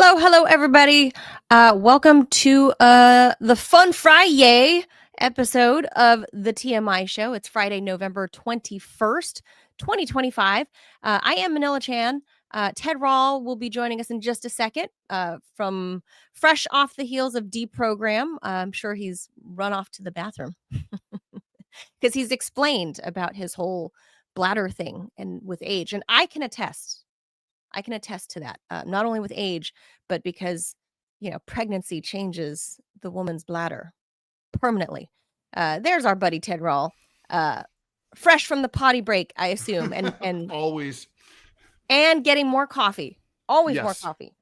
Hello, everybody. Welcome to the Fun Friday episode of the TMI show. It's Friday, November 21st, 2025. I am Manila Chan. Ted Rall will be joining us in just a second from fresh off the heels of deprogram. I'm sure he's run off to the bathroom because he's explained about his whole bladder thing and with age. And I can attest to that, not only with age, but because, pregnancy changes the woman's bladder permanently. There's our buddy Ted Rall, fresh from the potty break, I assume, and always, and getting more coffee. Always more yes. coffee.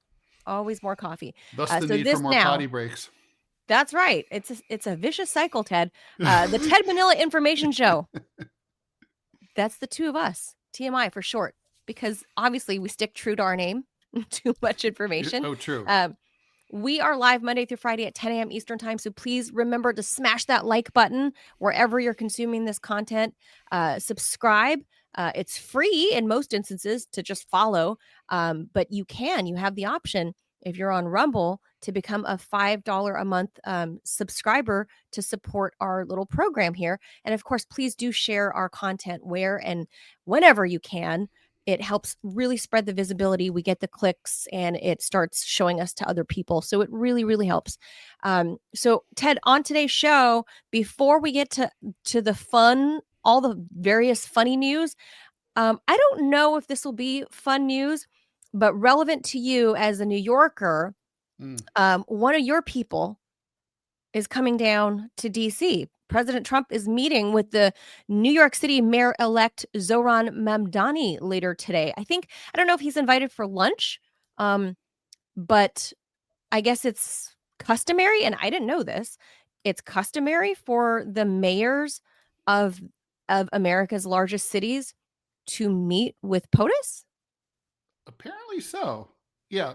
Always more coffee. Thus the need for more potty breaks. That's right. It's a vicious cycle, Ted. The Ted Manila Information Show. That's the two of us, TMI for short. Because obviously we stick true to our name. Too much information. Oh, true. We are live Monday through Friday at 10 a.m. Eastern time. So please remember to smash that like button wherever you're consuming this content. Subscribe. It's free in most instances to just follow. But you have the option if you're on Rumble to become a $5 a month subscriber to support our little program here. And of course, please do share our content where and whenever you can. It helps really spread the visibility. We get the clicks and it starts showing us to other people. So it really, really helps. So Ted, on today's show, before we get to the fun, all the various funny news, I don't know if this will be fun news, but relevant to you as a New Yorker, one of your people is coming down to DC. President Trump is meeting with the New York City Mayor-elect Zohran Mamdani later today. I don't know if he's invited for lunch, but I guess it's customary, and I didn't know this. It's customary for the mayors of America's largest cities to meet with POTUS? Apparently so. Yeah,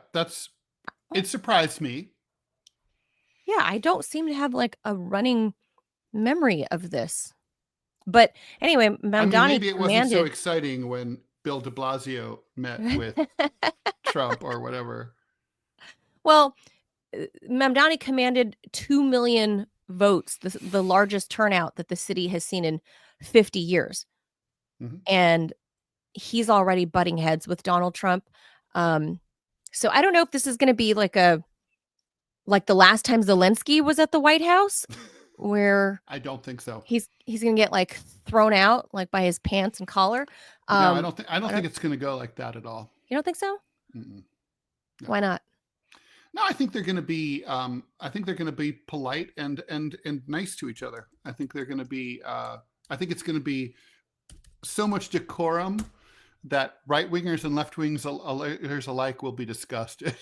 it surprised me. Yeah, I don't seem to have like a running memory of this. But anyway, Mamdani maybe it wasn't so exciting when Bill de Blasio met with Trump or whatever. Well, Mamdani commanded 2 million votes, the largest turnout that the city has seen in 50 years. Mm-hmm. And he's already butting heads with Donald Trump. So I don't know if this is going to be like the last time Zelensky was at the White House, where I don't think so. He's going to get like thrown out like by his pants and collar. No, I don't think it's going to go like that at all. You don't think so? No. Why not? No, I think they're going to be. I think they're going to be polite and nice to each other. I think they're going to be. I think it's going to be so much decorum that right wingers and left wingers alike will be disgusted.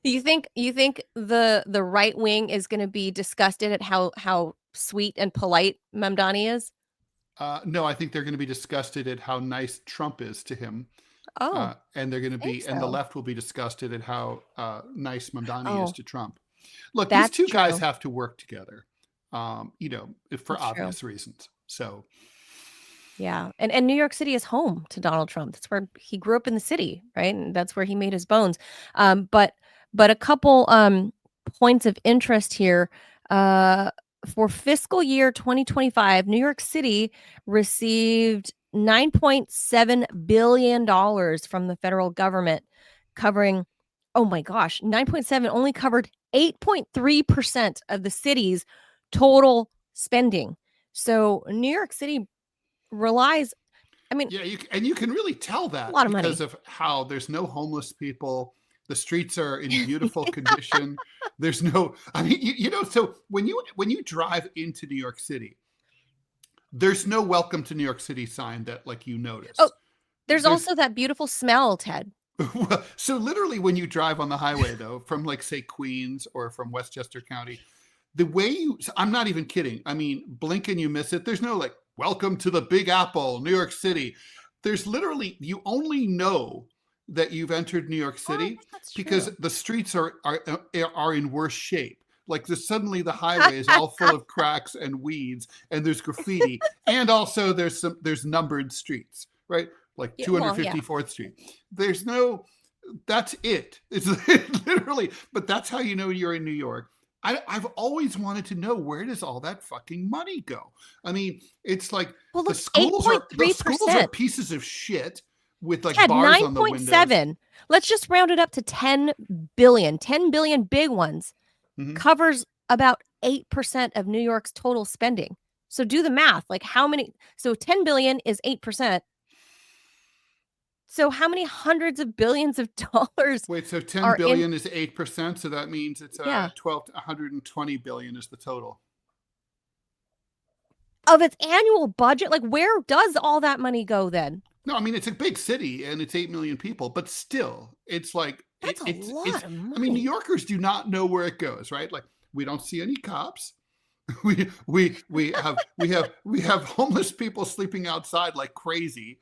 You think the right wing is going to be disgusted at how sweet and polite Mamdani is? No, I think they're going to be disgusted at how nice Trump is to him. Oh, and they're going to be, and the left will be disgusted at how nice Mamdani is to Trump. Look, these two guys have to work together, for obvious reasons. So, yeah, and New York City is home to Donald Trump. That's where he grew up in the city, right? And that's where he made his bones. But a couple points of interest here. For fiscal year 2025, New York City received $9.7 billion from the federal government, covering, oh my gosh, 9.7 only covered 8.3% of the city's total spending. So New York City relies, yeah, you can really tell that because of how there's no homeless people. The streets are in beautiful condition. There's no, so when you drive into New York City, there's no welcome to New York City sign that you notice. Oh, there's also that beautiful smell, Ted. So literally when you drive on the highway though, from say Queens or from Westchester County, the way I'm not even kidding. Blink and you miss it. There's no welcome to the Big Apple, New York City. There's literally, you only know that you've entered New York City because the streets are in worse shape. Suddenly the highway is all full of cracks and weeds, and there's graffiti, and also there's numbered streets, right? like Yeah, well, yeah. 254th Street. There's no, that's it. It's literally, but that's how you know you're in New York. I've always wanted to know, where does all that fucking money go? I mean, it's like Well, the look, schools are 8.3%. pieces of shit with like Ted, bars on the windows. 9.7. Let's just round it up to 10 billion. 10 billion big ones Mhm. covers about 8% of New York's total spending. So do the math. Like how many? So 10 billion is 8%. So how many hundreds of billions of dollars Wait, so 10 are in? billion is 8%, so that means it's Yeah, 12 to 120 billion is the total. of its annual budget. Like where does all that money go then? No, I mean it's a big city and it's 8 million people, but still, it's like That's a it's. lot of I mean, New money. Yorkers do not know where it goes, right? Like we don't see any cops. We have homeless people sleeping outside like crazy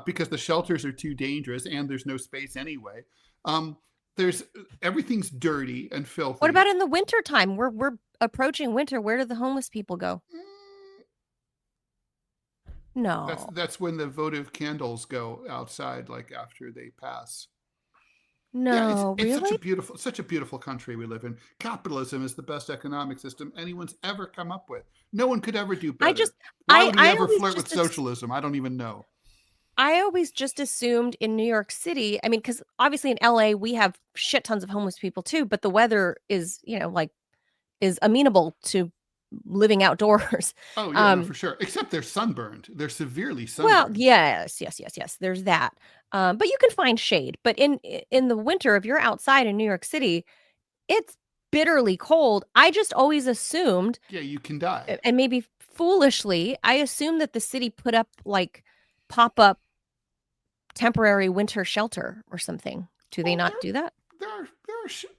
because the shelters are too dangerous and there's no space anyway. Um, there's everything's dirty and What filthy. about in the winter time? We're approaching winter. Where do the homeless people go? Mm, That's No. that's when the votive candles go outside, like after they pass. Yeah, it's No, it's really? such a beautiful country we live in. Capitalism is the best economic system anyone's ever come up with. No one could ever do I just better. Why would we I ever always flirt with just socialism? I don't even know. I always just assumed in New York City, I mean, because obviously in LA we have shit tons of homeless people too, but the weather is, like is amenable to living outdoors. Oh yeah, no, Um, for sure. Except they're sunburned. They're severely well, sunburned. yes, yes, yes, yes. There's that. But you can find shade. But in the winter, if you're outside in New York City, it's bitterly cold. I just always assumed, Yeah, you can die. and maybe foolishly, I assumed that the city put up like pop up temporary winter shelter or something. Do they Well, not do that?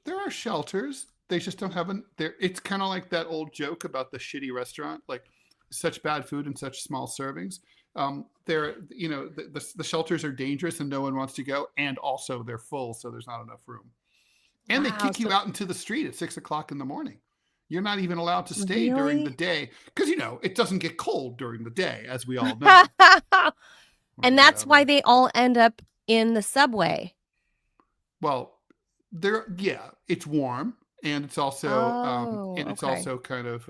there are shelters. They just don't have an there. It's kind of like that old joke about the shitty restaurant, like such bad food and such small servings. They're the shelters are dangerous and no one wants to go, and also they're full, so there's not enough room. And they Wow. kick you So out into the street at 6 o'clock in the morning. You're not even allowed to stay during the really? day because it doesn't get cold during the day, as we all know. And that's why Whatever. they all end up in the subway. Well, yeah, it's warm and Oh, it's okay. also kind of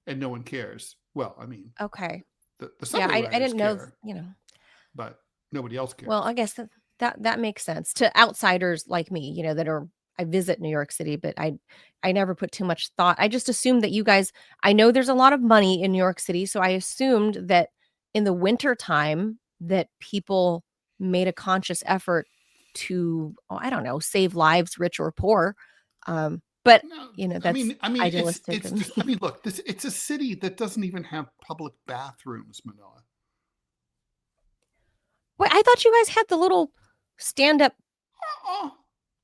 and no one cares. Well, I mean, Okay. the Yeah, subway I riders didn't know, care, but nobody else well, cares. I guess that makes sense to outsiders like me, that are I visit New York City, but I never put too much thought. I just assumed that you guys I know there's a lot of money in New York City, so I assumed that in the winter time that people made a conscious effort to, oh, I don't know, save lives, rich or poor. But, No, that's idealistic it's of just. I me. mean, look, this it's a city that doesn't even have public bathrooms, Manila. Wait, I thought you guys had the little stand-up, Uh-uh,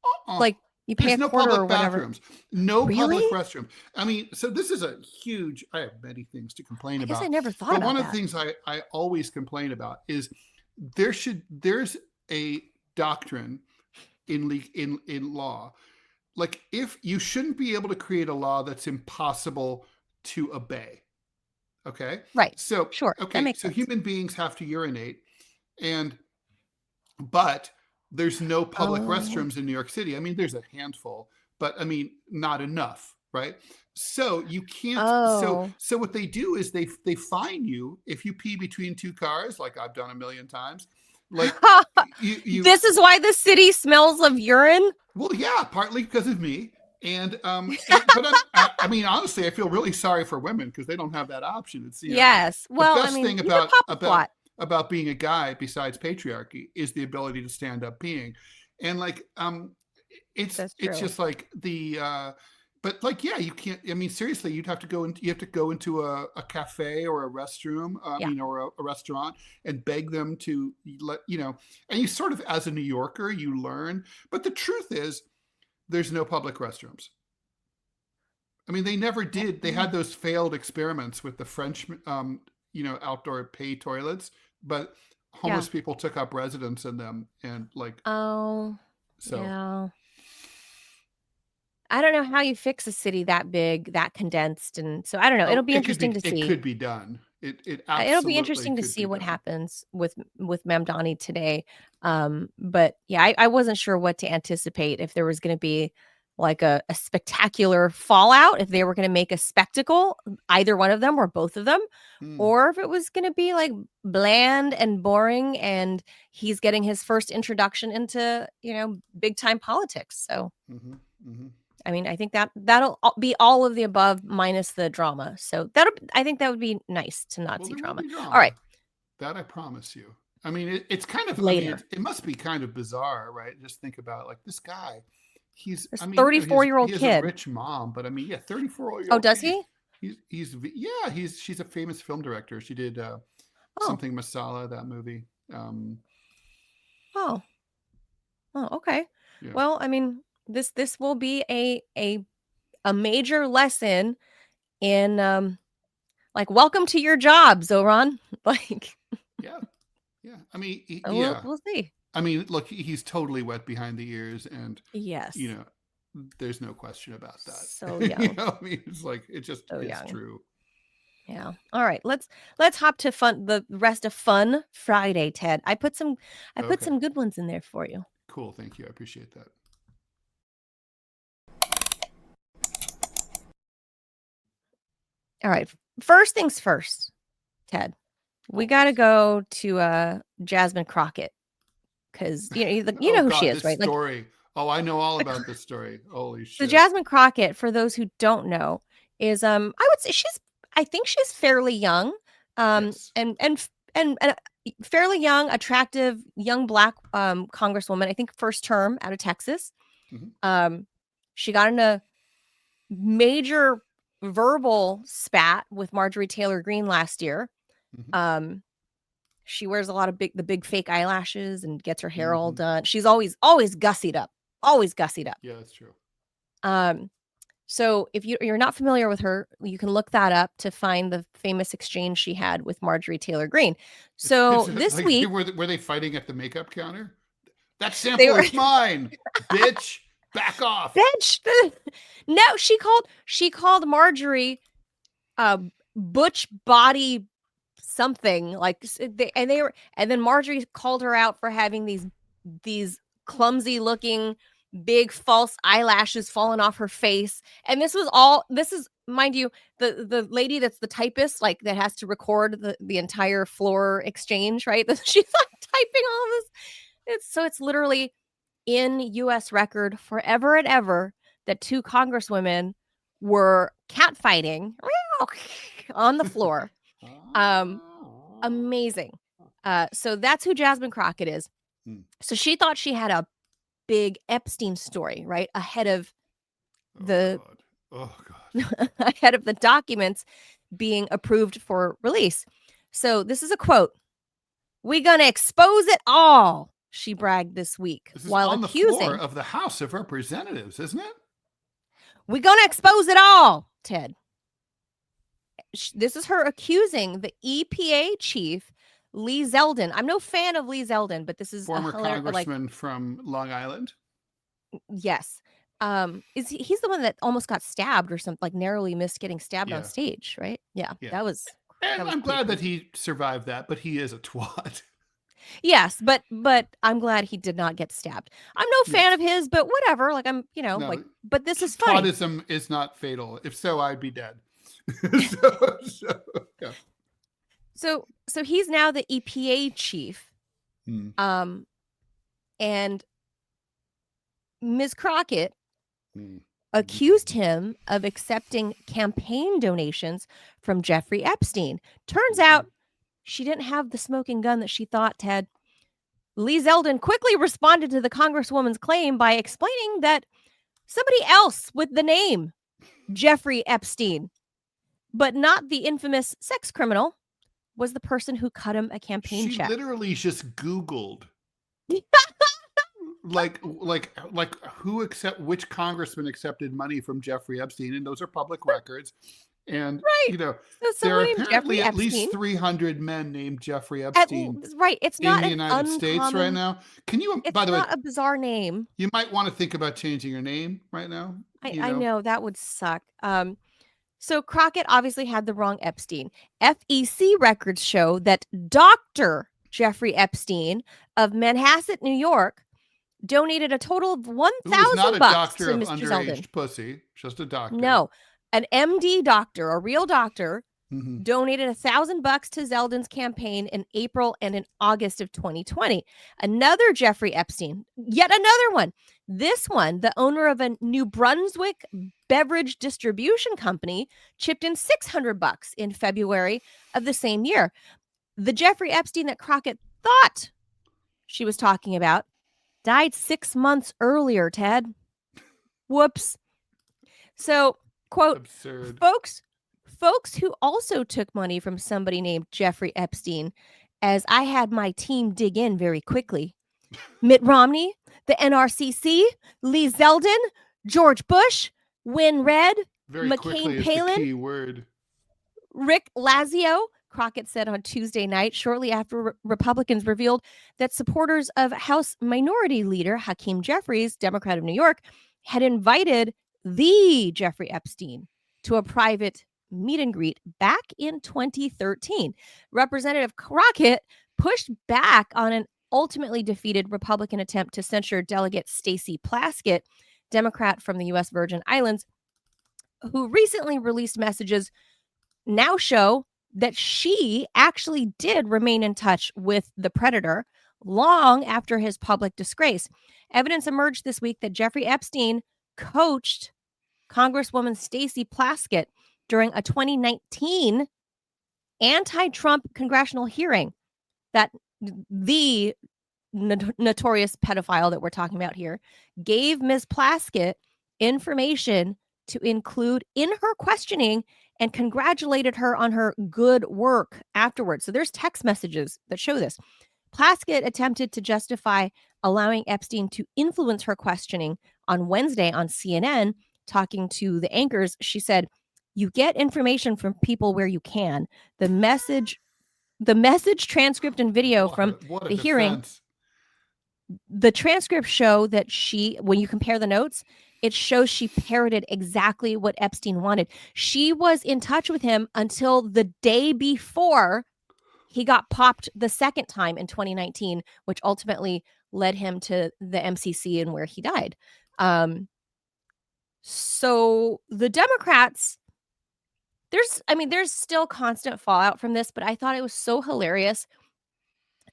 uh-uh. like, you pay There's a no quarter public or whatever. bathrooms, no Really? public restroom. I mean, so this is a huge. I have many things to complain I guess I about, never thought but one about of the that. things I always complain about is there's a doctrine in law, like if you shouldn't be able to create a law that's impossible to obey. Okay, Right. so Sure. That makes so sense. human beings have to urinate, and but there's no public Oh. restrooms in New York City. I mean, there's a handful, but I mean, not enough, right? So you can't. Oh. So what they do is they fine you if you pee between two cars, like I've done a million times. Like you This is why the city smells of urine? well, yeah, partly because of me, but I mean, honestly, I feel really sorry for women because they don't have that option. It's Yes. the Well, I best mean, thing you could pop a squat. about being a guy besides patriarchy is the ability to stand up peeing, and like That's it's true. just like but like yeah, you can't. I mean, seriously, you have to go into a cafe or a restroom. I Yeah. mean, or a restaurant and beg them to let and you sort of as a New Yorker you learn. But the truth is, there's no public restrooms. I mean, they never Yeah. did. They had those failed experiments with the French, outdoor pay toilets, but Yeah. homeless people took up residence in them, and like Oh, so. yeah. I don't know how you fix a city that big, that condensed, and so I don't know. It'll Oh, be interesting to it see. could be done. It It'll be absolutely interesting to could see be what done. happens with Mamdani today. But yeah, I wasn't sure what to anticipate, if there was going to be like a spectacular fallout, if they were going to make a spectacle, either one of them or both of them, Hmm. or if it was going to be like bland and boring, and he's getting his first introduction into, big time politics. So, Hmm. Hmm. I mean, I think that'll be all of the above minus the drama. So I think that would be nice to not Well, see there will drama. be All right, drama. That I promise you. I mean, it's kind of. I mean, later. it must be kind of bizarre, right? Just think about like this guy. He's. This I mean, 34-year-old he has a kid. rich mom, but I mean, yeah, 34 year Oh, old does kid. he? Yeah, she's a famous film director. She did Oh, something Masala, that movie. oh, oh, okay. Yeah. Well, I mean, this will be a major lesson in like, welcome to your job, Zoran. Like, Yeah. Yeah. I mean, we'll yeah. we'll see. I mean, look, he's totally wet behind the ears, and you Yes. know, there's no question about that. So young. I mean, it's like it just So is young. true. Yeah. All right. Let's hop to the rest of Fun Friday, Ted. I put some Okay. good ones in there for you. Cool. Thank you. I appreciate that. All right. First things first, Ted. We got to Always. go to Jasmine Crockett, because you Oh know who she God, is, this right? Like, story. Oh, I know all the about this story. Holy so shit. Jasmine Crockett, for those who don't know, is I would say I think she's fairly young, Yes. and fairly young, attractive young black congresswoman. I think first term out of Texas. Hmm. Um, she got in a major verbal spat with Marjorie Taylor Greene last year. Hmm. Um, she wears a lot of the big fake eyelashes and gets her hair all Hmm. done. She's always gussied up, always gussied up. Yeah, that's true. Um, so if you're not familiar with her, you can look that up to find the famous exchange she had with Marjorie Taylor Greene. Is So it this like week were they fighting at the makeup counter? That they sample were is mine, bitch. Back off. bitch. No, she called Marjorie butch body something, like, and then Marjorie called her out for having these clumsy looking big false eyelashes falling off her face. And this is, mind you, the lady that's the typist, like, that has to record the entire floor exchange, right? She's like typing all of this. It's literally in US record forever and ever that two congresswomen were catfighting on the floor. Um, Amazing. So that's who Jasmine Crockett is. Hmm. So she thought she had a big Epstein story, right? Ahead of Oh the God. Oh God. ahead of the documents being approved for release. So this is a quote. "We gonna expose it all," she bragged this week, This is while on the floor accusing. of the House of Representatives, isn't it? "We gonna expose it all," Ted. This is her accusing the EPA chief, Lee Zeldin. I'm no fan of Lee Zeldin, but this is a Former hilarious, like, congressman from Long Island. yes. He's the one that almost got stabbed or something, like narrowly missed getting stabbed on Yeah. stage, right? Yeah, Yeah. that was And I'm pretty glad that crazy. he survived that, but he is a twat. Yes, but I'm glad he did not get stabbed. I'm no fan Yes. of his, but whatever. Like, No, but this is funny. twatism is not fatal. If so, I'd be dead. So, yeah. So he's now the EPA chief. Hmm. And Ms. Crockett Hmm. accused him of accepting campaign donations from Jeffrey Epstein. Turns out she didn't have the smoking gun that she thought, Ted. Lee Zeldin quickly responded to the congresswoman's claim by explaining that somebody else with the name Jeffrey Epstein, but not the infamous sex criminal, was the person who cut him a campaign She check. literally just Googled like who accept which congressman accepted money from Jeffrey Epstein, and those are public records. And Right. So there someone are named Jeffrey apparently at Epstein. least 300 men named Jeffrey At, Epstein right. It's in not the an United States right uncommon. now. Can you, It's by the way, not a bizarre name. you might want to think about changing your name right now. I know that would suck. So Crockett obviously had the wrong Epstein. FEC records show that Dr. Jeffrey Epstein of Manhasset, New York, donated a total of Who was not a $1,000 doctor to of Mr. Zeldin. underage pussy, just a doctor. No, an MD doctor, a real doctor, Mm-hmm. donated $1,000 to Zeldin's campaign in April and in August of 2020. Another Jeffrey Epstein, yet another one. This one, the owner of a New Brunswick beverage distribution company, chipped in $600 in February of the same year. The Jeffrey Epstein that Crockett thought she was talking about died 6 months earlier, Ted. Whoops. So, quote, Absurd. folks who also took money from somebody named Jeffrey Epstein, as I had my team dig in very quickly. Mitt Romney, the NRCC, Lee Zeldin, George Bush, Win Red, Very quickly McCain is the Palin, key word. Rick Lazio, Crockett said on Tuesday night, shortly after Republicans revealed that supporters of House Minority Leader Hakeem Jeffries, Democrat of New York, had invited the Jeffrey Epstein to a private meet and greet back in 2013. Representative Crockett pushed back on an ultimately defeated Republican attempt to censure Delegate Stacey Plaskett, Democrat from the U.S. Virgin Islands, who recently released messages now show that she actually did remain in touch with the predator long after his public disgrace. Evidence emerged this week that Jeffrey Epstein coached Congresswoman Stacey Plaskett during a 2019 anti-Trump congressional hearing that the notorious pedophile that we're talking about here gave Ms. Plaskett information to include in her questioning and congratulated her on her good work afterwards. So there's text messages that show this. Plaskett attempted to justify allowing Epstein to influence her questioning on Wednesday on CNN, talking to the anchors. She said, "You get information from people where you can. The message transcript and video from what a the hearing, defense. the transcripts show that when you compare the notes, it shows she parroted exactly what Epstein wanted. She was in touch with him until the day before he got popped the second time in 2019, which ultimately led him to the MCC and where he died. So the Democrats, there's still constant fallout from this, but I thought it was so hilarious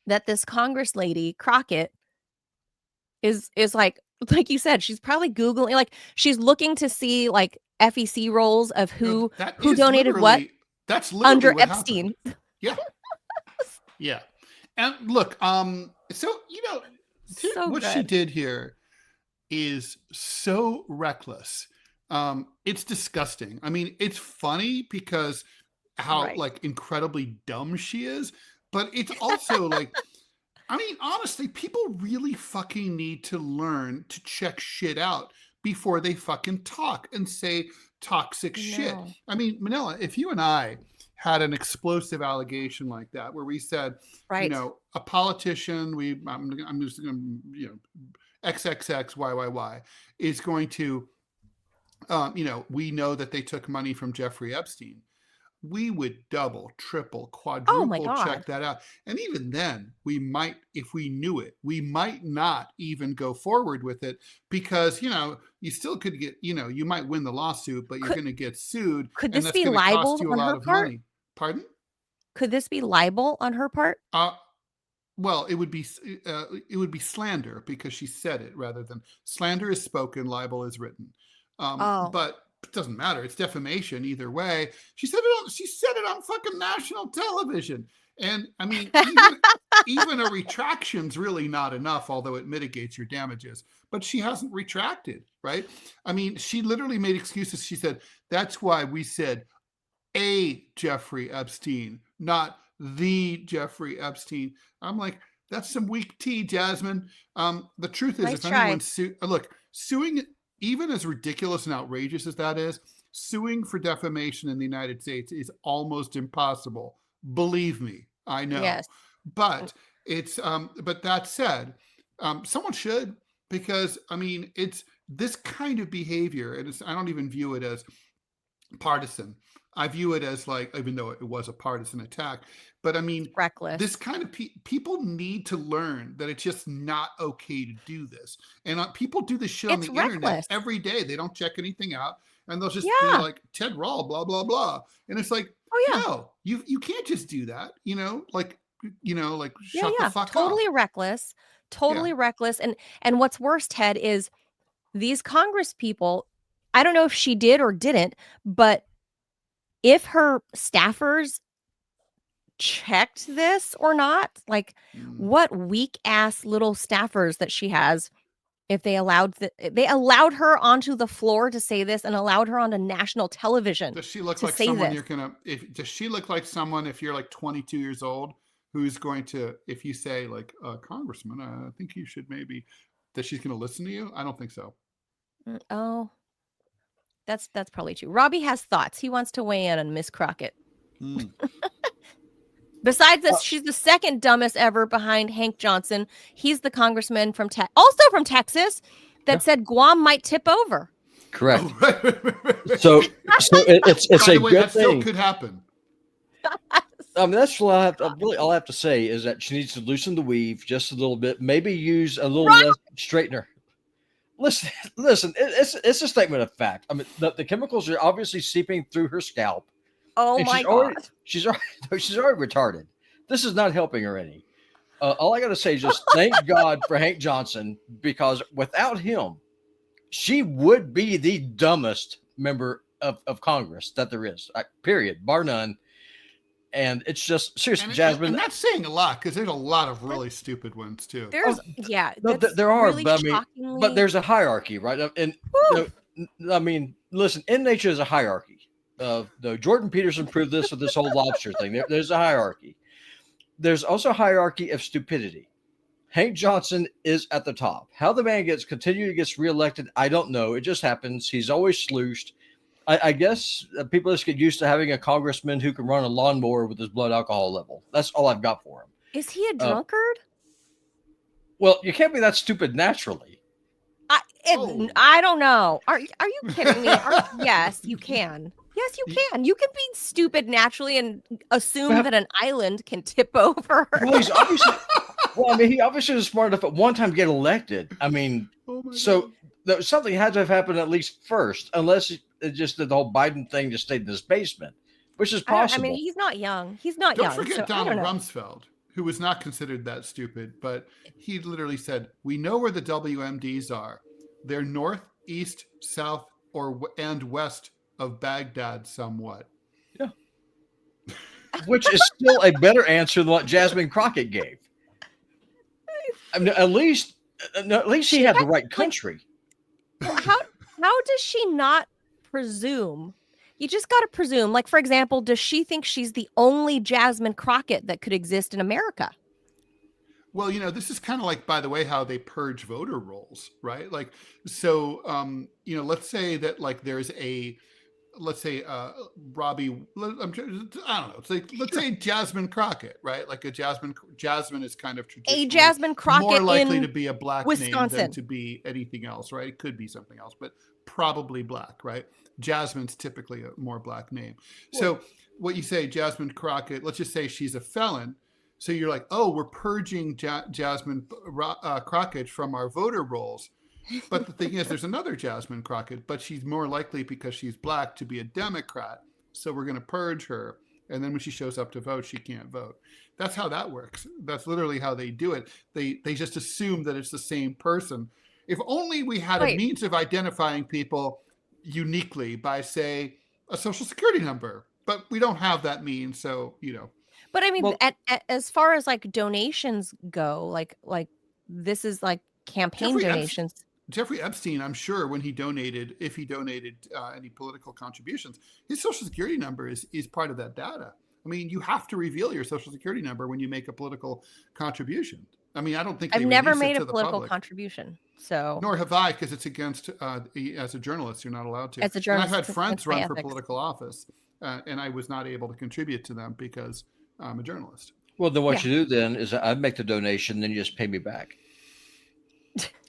that this Congress lady, Crockett, is like you said, she's probably Googling, like she's looking to see like FEC rolls of who donated what That's literally under what Epstein. Happened. Yeah. Yeah. And look, so So what good. she did here is so reckless. It's disgusting. I mean, it's funny because how like incredibly dumb she is, but it's also like, I mean, honestly, people really fucking need to learn to check shit out before they fucking talk and say toxic shit. I mean, Manila, if you and I had an explosive allegation like that, where we said, a politician, I'm just going to, XXX YYY is going to, we know that they took money from Jeffrey Epstein. We would double, triple, quadruple check that out. And even then, we might, if we knew it, we might not even go forward with it because, you still could get, you might win the lawsuit, but you're going to get sued. Could this be libel cost you on a lot her of part? money. Pardon? Could this be libel on her part? Well, it would be slander because she said it rather than slander is spoken, libel is written. But it doesn't matter. It's defamation either way. She said it on fucking national television. And I mean, even a retraction's really not enough, although it mitigates your damages. But she hasn't retracted, right? I mean, she literally made excuses. She said, that's why we said a Jeffrey Epstein, not the Jeffrey Epstein. I'm like, that's some weak tea, Jasmine. The truth is, if anyone suing, even as ridiculous and outrageous as that is, suing for defamation in the United States is almost impossible. Believe me, I know. Yes. But it's but that said, someone should, because I mean, it's this kind of behavior, and I don't even view it as partisan. I view it as like, even though it was a partisan attack, but I mean, this Reckless. kind of people need to learn that it's just not okay to do this. And people do this shit on It's the internet reckless. every day. They don't check anything out, and they'll just be Yeah. like Ted Rall, blah blah blah, and it's like, Oh yeah. no, you can't just do that. Like Yeah, shut the yeah. fuck up. Totally reckless. Yeah. Totally reckless. And what's worse, Ted, is these Congress people, I don't know if she did or didn't, but if her staffers checked this or not, like Mm. what weak ass little staffers that she has, if they allowed her onto the floor to say this and allowed her onto national television Does she look to like say someone this. you're gonna does she look like someone if you're like 22 years old who's going to, if you say like, Congressman, I think you should maybe, that she's gonna listen to you? I don't think so. Oh, that's probably true. Robbie has thoughts. He wants to weigh in on Miss Crockett. Mm. Besides this, she's the second dumbest ever behind Hank Johnson. He's the congressman also from Texas, that said Guam might tip over. Correct. Oh, right. So it's By a the way, good that still thing. could happen. I mean, that's what all I have to say is that she needs to loosen the weave just a little bit, maybe use a little less straightener. Listen, it's a statement of fact. I mean, the chemicals are obviously seeping through her scalp. Oh and my God. she's already retarded. This is not helping her any. All I got to say is just thank God for Hank Johnson, because without him, she would be the dumbest member of Congress that there is, period, bar none. And it's just seriously, Jasmine. And that's saying a lot, because there's a lot of really stupid ones too. There's No, there are, really but I mean, shockingly... but there's a hierarchy, right? And I mean, listen, in nature is a hierarchy. Jordan Peterson proved this with this whole lobster thing. There's a hierarchy. There's also a hierarchy of stupidity. Hank Johnson is at the top. How the man gets reelected, I don't know. It just happens. He's always slooshed. I guess people just get used to having a congressman who can run a lawnmower with his blood alcohol level. That's all I've got for him. Is he a drunkard? Well, you can't be that stupid naturally. I don't know. Are you kidding me? Yes, you can. Yes, you can. You can be stupid naturally and assume that an island can tip over. Well, he obviously was smart enough at one time to get elected. I mean, something had to have happened at least first, unless it just did the whole Biden thing, just stayed in his basement, which is possible. I mean, he's not young. He's not Don't young. forget Donald Rumsfeld, who was not considered that stupid, but he literally said, "We know where the WMDs are. They're north, east, south, and west of Baghdad somewhat." Yeah. Which is still a better answer than what Jasmine Crockett gave. I mean, at least she had the right country. Well, how does she not presume? You just got to presume. Like, for example, does she think she's the only Jasmine Crockett that could exist in America? Well, this is kind of like, by the way, how they purge voter rolls, right? Like, so, let's say that like there's Robbie, I don't know. It's like, let's say Jasmine Crockett, right? Like Jasmine is kind of traditionally a Jasmine Crockett more likely to be a black Wisconsin name than to be anything else, right? It could be something else, but probably black, right? Jasmine's typically a more black name. So what you say, Jasmine Crockett, let's just say she's a felon. So you're like, oh, we're purging Jasmine Crockett from our voter rolls. But the thing is, there's another Jasmine Crockett, but she's more likely, because she's black, to be a Democrat. So we're going to purge her. And then when she shows up to vote, she can't vote. That's how that works. That's literally how they do it. They just assume that it's the same person. If only we had a means of identifying people uniquely by, say, a social security number. But we don't have that means, so, But I mean, as far as like donations go, like this is like campaign donations. Jeffrey Epstein, I'm sure, when if he donated any political contributions, his social security number is part of that data. I mean, you have to reveal your social security number when you make a political contribution. I mean, I don't think I've never made a political contribution, so nor have I, because it's against as a journalist, you're not allowed to. As a journalist, and I've had friends run for political office, and I was not able to contribute to them because I'm a journalist. Well, then what you do then is I'd make the donation, then you just pay me back.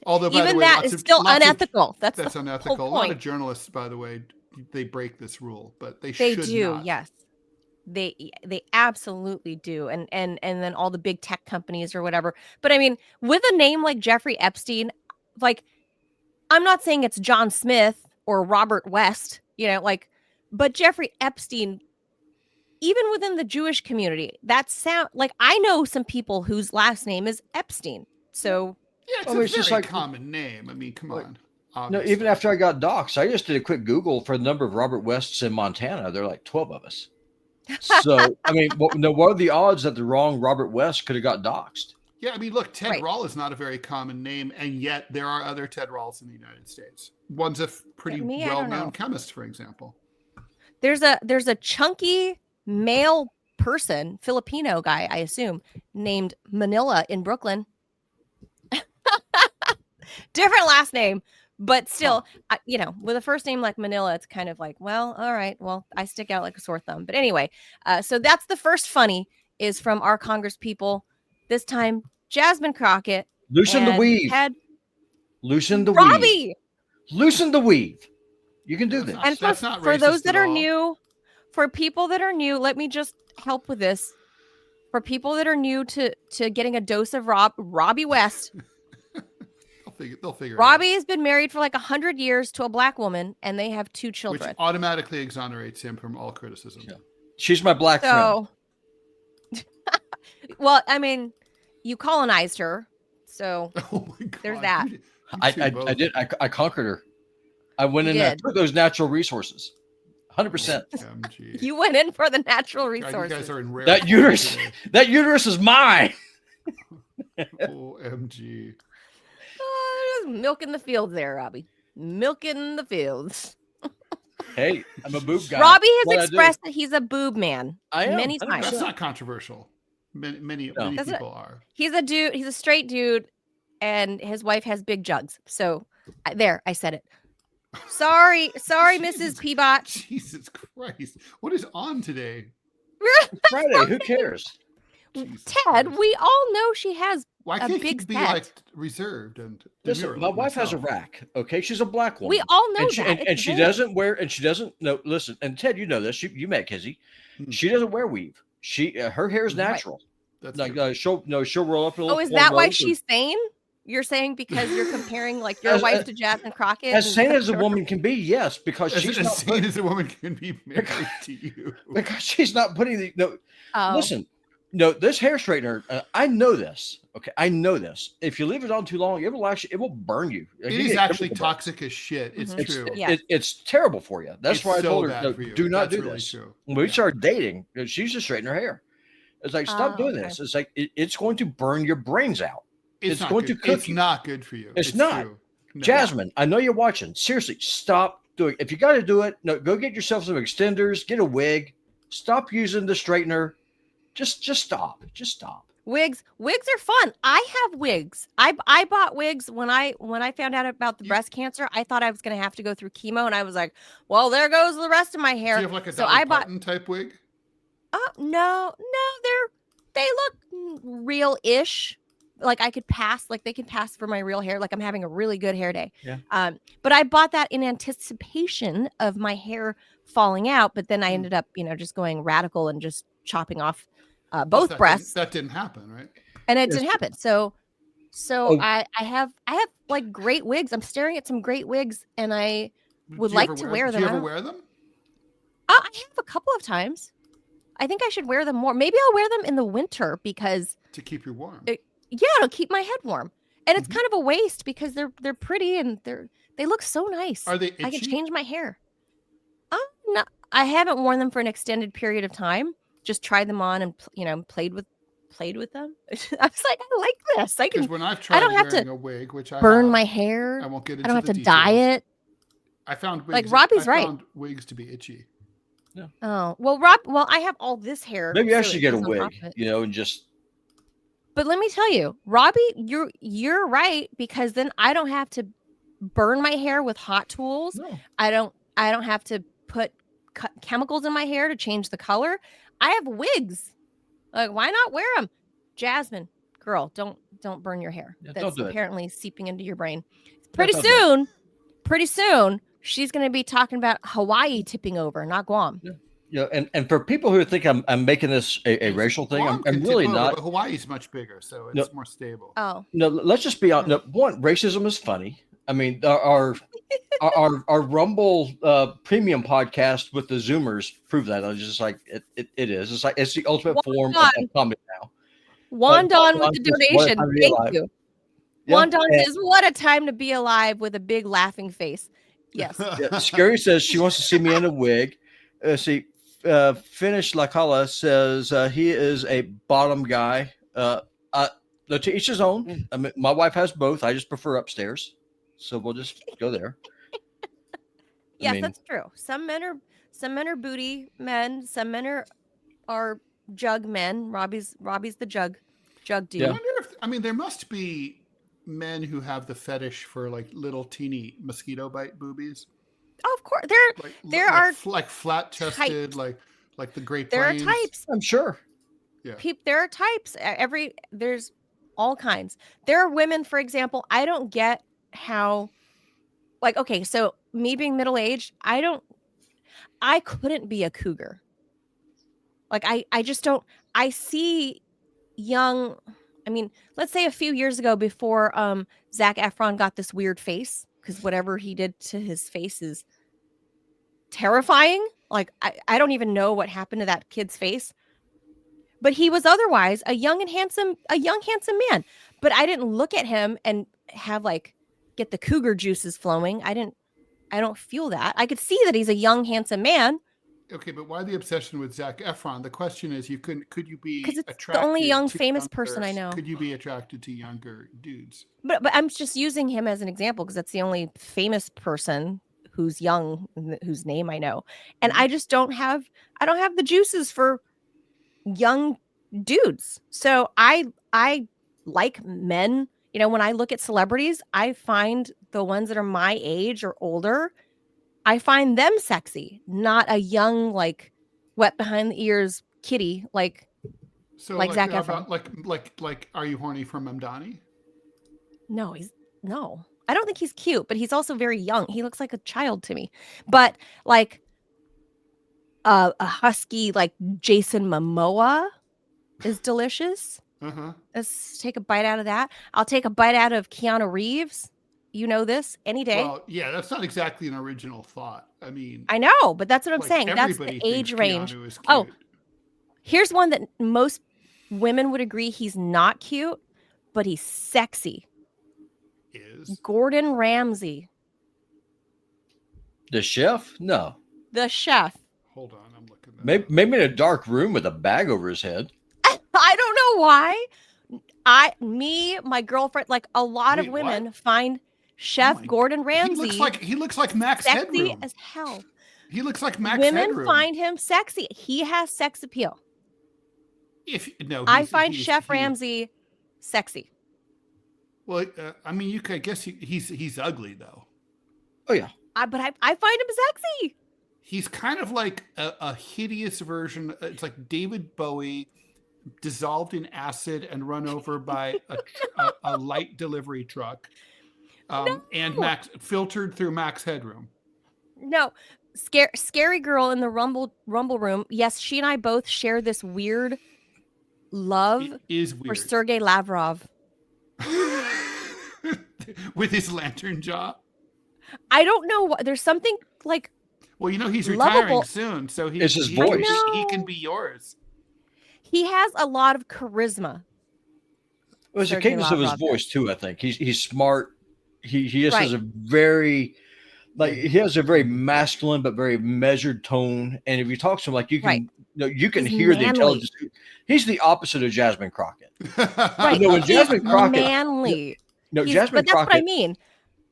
Although, even that is still unethical. That's unethical. A lot of journalists, by the way, they break this rule, but they They should do, not. yes. They absolutely do. And then all the big tech companies or whatever. But I mean, with a name like Jeffrey Epstein, like, I'm not saying it's John Smith or Robert West, but Jeffrey Epstein, even within the Jewish community, that sound like, I know some people whose last name is Epstein. So Yeah, it's I mean, a it's just very like common name. I mean, come Like, on. no, even after I got doxxed, I just did a quick Google for the number of Robert Wests in Montana. There are like 12 of us. So, I mean, what are the odds that the wrong Robert West could have got doxxed? Yeah, I mean, look, Ted Right. Rall is not a very common name, and yet there are other Ted Ralls in the United States. One's a pretty Me, I don't know. well-known chemist, for example. There's a chunky male person, Filipino guy, I assume, named Manila in Brooklyn. Different last name, but still, with a first name like Manila, it's kind of like, well, all right, well, I stick out like a sore thumb. But anyway, so that's the first funny is from our Congress people. This time, Jasmine Crockett. Loosen the and weave. Ted Loosen the weave. Robbie. Loosen the weave. You can do That's this. not- And that's not for those racist that at are all. new, for people that are new, let me just help with this. For people that are new to getting a dose of Robbie West, They'll figure it Robbie has been married for like 100 years to a black woman, and they have 2 out, which children. automatically exonerates him from all criticism. Yeah. She's my black friend. So, well, I mean, you colonized her, so Oh my God. There's that. You I two both. did. I conquered her. I went You in and did. took those natural resources. 100%. OMG. you went in for the natural God, resources. you guys are in rare That form uterus, today. that uterus is mine. OMG. Milking the fields there, Robbie. Milking the fields. Hey, I'm a boob guy. Robbie has What I do. expressed that he's a boob man I am, many 100%. times. That's not controversial. Many No. That's people are. He's a dude. He's a straight dude, and his wife has big jugs. So I said it. Sorry, Jesus. Mrs. Peabot. Jesus Christ. What is on today? Friday. Who cares? Jesus Ted, Christ. we all know she has. Why a can't you big be set. like reserved and Listen, demure my like wife has a myself? rack. Okay, she's a black woman. We all know and she, that. and It's she there. doesn't wear. And she doesn't. No, listen. And Ted, you know this. You met Kizzy. Hmm. She doesn't wear weave. She her hair is Right. natural. That's Like true. she'll roll up a little. Oh, is that why cornrows or- she's sane? You're saying because you're comparing like your As- wife as- to Jasmine Crockett? as and sane as a putting her- woman can be? Yes, because as she's as not sane as a woman can be married to you. because she's not putting the no. Oh. Listen, no, this hair straightener. I know this. Okay, I know this. If you leave it on too long, it will burn you. It You is get actually chemical burn. toxic as shit. It's Mhm. true. Yeah. It's terrible for you. That's It's why I so told her, bad no, for you. do not That's do really this. true. When we Yeah. started dating, she used to straighten her hair. It's like, stop Oh, doing okay. this. It's like it's going to burn your brains out. It's not going good. to cook It's you. not good for you. It's not. True. No. Jasmine, I know you're watching. Seriously, stop doing. If you got to do it, no, go get yourself some extenders. Get a wig. Stop using the straightener. Just stop. Just stop. Wigs are fun. I have wigs. I bought wigs when I found out about the breast cancer. I thought I was going to have to go through chemo, and I was like, well, there goes the rest of my Do hair. you have like a So Dolly I bought. Parton type wig? No, they look real-ish. Like I could pass, like they can pass for my real hair. Like I'm having a really good hair day. Yeah. But I bought that in anticipation of my hair falling out. But then I Mm. ended up, just going radical and just chopping off Well, both breasts, That didn't happen, right? and it Yes. didn't happen. So Oh. I have like great wigs. I'm staring at some great wigs, and I would Do you like ever to wear them. Do you I ever don't- wear them? I have a couple of times. I think I should wear them more. Maybe I'll wear them in the winter because To keep you warm. it'll keep my head warm. And it's Mhm. kind of a waste because they're pretty and they look so nice. Are they itchy? I could change my hair. No, I haven't worn them for an extended period of time. Just tried them on and played with them. I was like, I like this. I Because can when I've tried don't have to wearing a wig, which I burn have, my hair. I won't get I into don't have the to dye details. it. I found wigs. Like, Robbie's I right. found wigs to be itchy. Oh well, I have all this hair. Maybe I so should it get a goes on top wig, of it. and just. But let me tell you, Robbie, you're right, because then I don't have to burn my hair with hot tools. No. I don't have to put chemicals in my hair to change the color. I have wigs. Like, why not wear them? Jasmine, girl, don't burn your hair. Yeah, That's don't do it. apparently seeping into your brain. Pretty don't do it. soon, she's going to be talking about Hawaii tipping over, not Guam. Yeah, and for people who think I'm making this a racial thing, Guam I'm can really tip over, not. But Hawaii's much bigger, so it's more stable. Oh, No, let's just be honest. No, one, racism is funny. I mean, our Rumble premium podcast with the Zoomers prove that. I was just like, it is. It's like it's the ultimate form of comedy now. Wandon with the says, "What a donation. time to be Thank alive." you. Yeah, Wandon says, "What a time to be alive," with a big laughing face. Yes. Yeah, Scary says she wants to see me in a wig. Finish Lacala says he is a bottom guy. To each his own. I mean, my wife has both. I just prefer upstairs, so we'll just go there. Yes, that's true. Some men are booty men. Some men are jug men. Robbie's the jug dude. Yeah. I wonder if there must be men who have the fetish for like little teeny mosquito bite boobies. Oh, of course, there are like flat chested, like the Great there Plains. are types. I'm sure. Yeah. There are types. There's all kinds. There are women, for example. I don't get how, like, okay, so me being middle-aged, I couldn't be a cougar. Like, I just don't. I see young. I mean, let's say a few years ago, before Zac Efron got this weird face, because whatever he did to his face is terrifying. Like, I don't even know what happened to that kid's face. But he was otherwise a young handsome man. But I didn't look at him and have get the cougar juices flowing. I don't feel that. I could see that he's a young handsome man. Okay, but why the obsession with Zac Efron? The question is, could you be because it's attracted the only young to famous younger, person I know. Could you be attracted to younger dudes? But I'm just using him as an example because that's the only famous person who's young, whose name I know. And I just don't have the juices for young dudes. So I like men. You know, when I look at celebrities, I find the ones that are my age or older, I find them sexy, not a young, wet behind the ears kitty like Zac Efron. Like, are you horny for Mamdani? No, I don't think he's cute, but he's also very young. He looks like a child to me. But like a husky like Jason Momoa is delicious. Let's take a bite out of that. I'll take a bite out of Keanu Reeves. You know this any day. Well, yeah, that's not exactly an original thought. I mean, I know, but that's what I'm saying. That's the age range. Oh, here's one that most women would agree he's not cute, but he's sexy. Is Gordon Ramsay. The chef? No. The chef. Hold on, I'm looking. Maybe in a dark room with a bag over his head. I don't know why. My girlfriend, like a lot of women find Chef Gordon Ramsay. He looks like Max sexy Headroom. as hell. He looks like Max Women Headroom. find him sexy. He has sex appeal. I find Chef Ramsay sexy. Well, I mean, I guess he's ugly though. Oh yeah. But I find him sexy. He's kind of like a hideous version. It's like David Bowie dissolved in acid and run over by a light delivery truck. And Max filtered through Max Headroom. No, scary girl in the rumble room. Yes, she and I both share this weird love for Sergei Lavrov. With his lantern jaw. I don't know what. There's something like. Well, he's retiring soon, so it's his voice. He can be yours. He has a lot of charisma. Well, it's a cadence of his voice too. I think he's smart. He just has a very he has a very masculine but very measured tone. And if you talk to him, like you can hear the intelligence. He's the opposite of Jasmine Crockett. Right. When Jasmine Crockett, manly. Jasmine but that's Crockett. What I mean.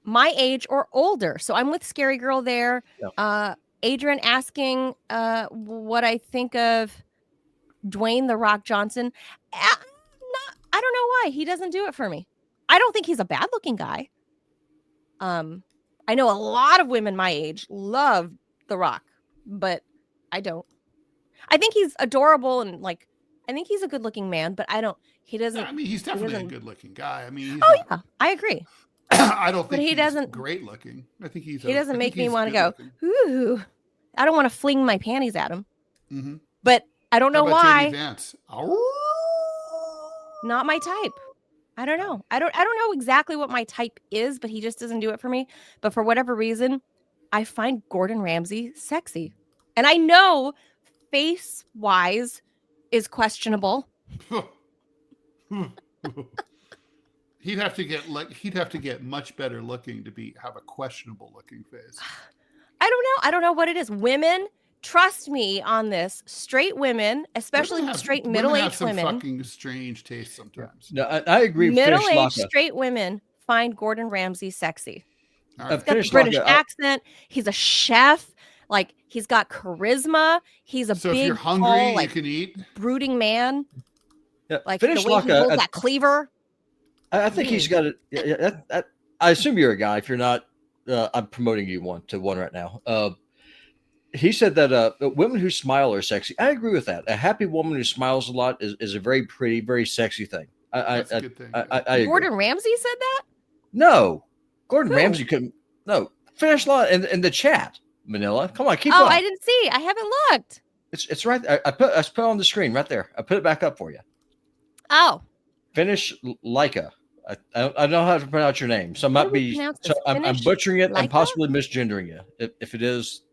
My age or older. So I'm with Scary Girl there. Yeah. Adrian asking what I think of Dwayne The Rock Johnson. I don't know why. He doesn't do it for me. I don't think he's a bad looking guy. I know a lot of women my age love The Rock, but I don't. I think he's adorable and I think he's a good looking man, but he doesn't. I mean, he's definitely a good looking guy. I mean, yeah, I agree. I don't think he he's doesn't- great looking. I think he's. He doesn't I think make me he's want to good go, looking. ooh. I don't want to fling my panties at him. Mm-hmm. But I don't How know about JD why. Vance? Not my type. I don't know. I don't know exactly what my type is, but he just doesn't do it for me. But for whatever reason, I find Gordon Ramsay sexy. And I know face-wise is questionable. He'd have to get much better looking to have a questionable looking face. I don't know. I don't know what it is. Women, trust me on this. Straight women, especially straight middle-aged women. Fucking strange taste sometimes. No, I agree. Middle-aged straight women find Gordon Ramsay sexy. Right. He's got the British accent. He's a chef. Like, he's got charisma. He's a so big, if you're hungry, tall, like, you can eat. brooding man. Yeah, Like, the way he holds that cleaver. I think he's got it. I assume you're a guy. If you're not, I'm promoting you to one right now. He said that women who smile are sexy. I agree with that. A happy woman who smiles a lot is a very pretty, very sexy thing. That's a good thing. I agree. Gordon Ramsay said that? No, Gordon Who? Ramsay couldn't. No, finish line in the chat, Manila. Come on, keep Oh, on. I didn't see. I haven't looked. It's right. I put it on the screen right there. I put it back up for you. Oh. Finish Leica. I don't know how to pronounce your name, so I might be. So I'm butchering it and possibly misgendering you. If it is.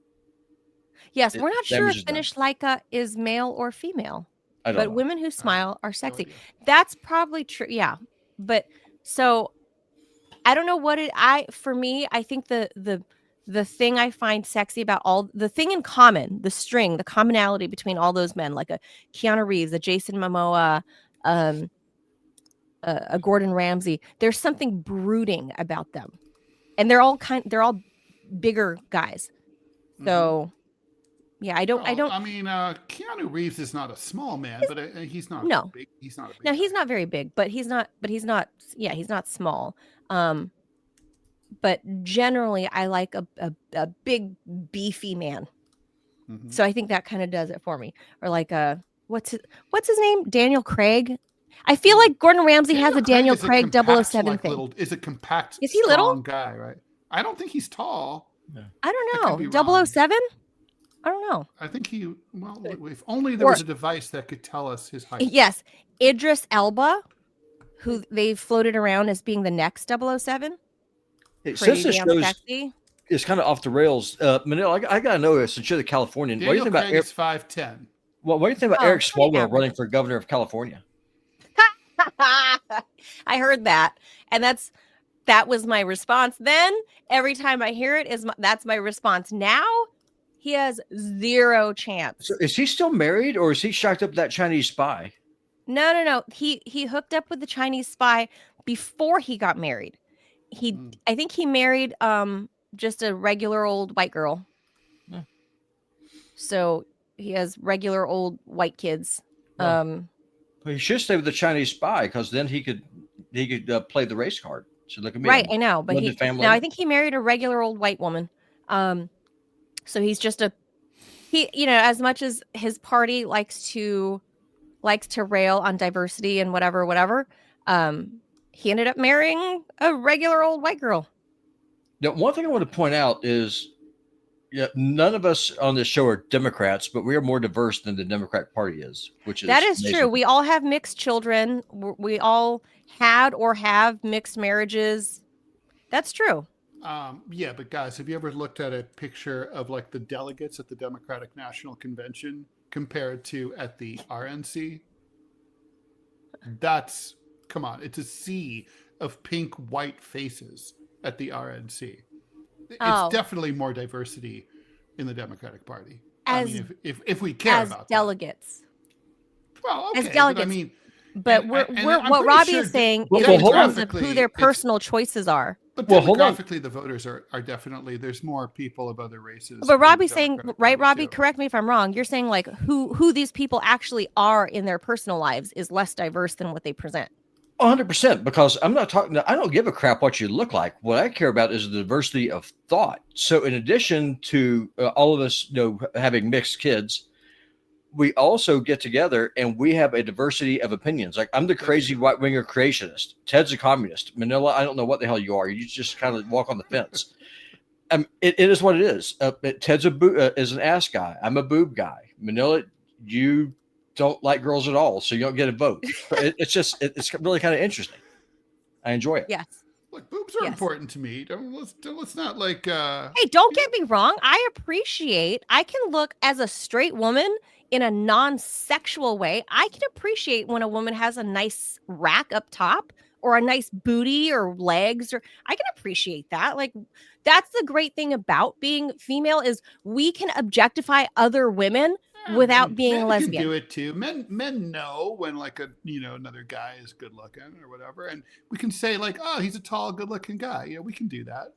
Yes, we're not sure if Finnish Leica is male or female. I don't know. But women who smile are sexy. Oh, yeah. That's probably true. Yeah. But so I don't know what for me, I think the thing I find sexy about the thing in common, the commonality between all those men, like a Keanu Reeves, a Jason Momoa, a Gordon Ramsay, there's something brooding about them. And they're all bigger guys. So yeah, I don't. I mean, Keanu Reeves is not a small man, but he's not. No, big. He's not a big. No, guy. he's not very big, but he's not. Yeah, he's not small. But generally, I like a big beefy man. Mm-hmm. So I think that kind of does it for me. Or like what's his name? Daniel Craig. I feel like Gordon Ramsay has a Daniel Craig 007 thing. Is a compact, is he little guy, right? I don't think he's tall. Yeah. I don't know. 007? I don't know. I think if only there was a device that could tell us his height. Yes. Idris Elba, who they floated around as being the next 007. Since this show is kind of off the rails, Manila, I got to know, since you're the Californian, Daniel what do you think Craig about is 5'10"? What do you think about Eric Swalwell running for governor of California? I heard that. And that was my response then. Every time I hear it, that's my response. Now he has zero chance. So is he still married, or is he shocked up that Chinese spy? No. He hooked up with the Chinese spy before he got married. I think he married just a regular old white girl. Yeah. So he has regular old white kids. Well, he should stay with the Chinese spy, because then he could play the race card. So look at me. Right, I know, but I think he married a regular old white woman. So he's just as much as his party likes to rail on diversity and whatever, he ended up marrying a regular old white girl. Now, one thing I want to point out is, none of us on this show are Democrats, but we are more diverse than the Democratic Party is, that is amazing. True. We all have mixed children. We all had or have mixed marriages. That's true. Yeah, but guys, have you ever looked at a picture of like the delegates at the Democratic National Convention compared to at the RNC? Come on, it's a sea of pink, white faces at the RNC. It's definitely more diversity in the Democratic Party. If we care about delegates. That. Well, okay, as delegates. But what Robbie is saying is in terms of who their personal choices are. But demographically, the voters are definitely, there's more people of other races. But Robbie's saying, right, Robbie, correct me if I'm wrong. You're saying like who these people actually are in their personal lives is less diverse than what they present. 100%, because I'm not talking. I don't give a crap what you look like. What I care about is the diversity of thought. So, in addition to all of us, having mixed kids, we also get together and we have a diversity of opinions. Like I'm the crazy right winger creationist. Ted's a communist. Manila, I don't know what the hell you are. You just kind of walk on the fence. It is what it is. Ted's is an ass guy. I'm a boob guy. Manila, you don't like girls at all, so you don't get a vote. It's really kind of interesting. I enjoy it. Yes. Look, boobs are important to me. Let's not like. Hey, don't get me wrong. I can look as a straight woman in a non-sexual way. I can appreciate when a woman has a nice rack up top or a nice booty or legs, or I can appreciate that. Like, that's the great thing about being female is we can objectify other women without being men lesbian. Can do it too. Men know when like another guy is good looking or whatever, and we can say like, oh, he's a tall, good looking guy. Yeah, we can do that.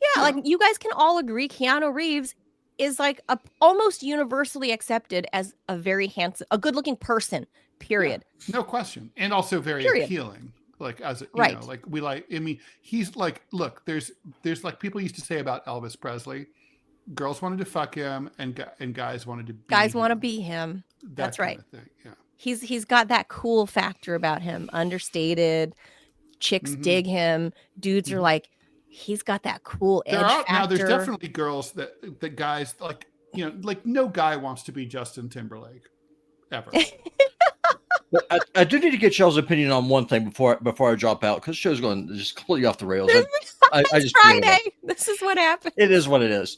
Yeah, like you guys can all agree Keanu Reeves is like almost universally accepted as a very handsome, a good looking person, period. Yeah, no question. And also very appealing. Like as you know, like we like, I mean, he's like, look, there's like people used to say about Elvis Presley, girls wanted to fuck him and guys wanted to be him. That's right. Yeah. He's got that cool factor about him, understated, chicks dig him, dudes are like, he's got that cool edge factor. Now there's definitely girls that guys like, like no guy wants to be Justin Timberlake ever. But I do need to get y'all's opinion on one thing before I drop out, because the show's going just completely off the rails. I just Friday. This is what happened. It is what it is.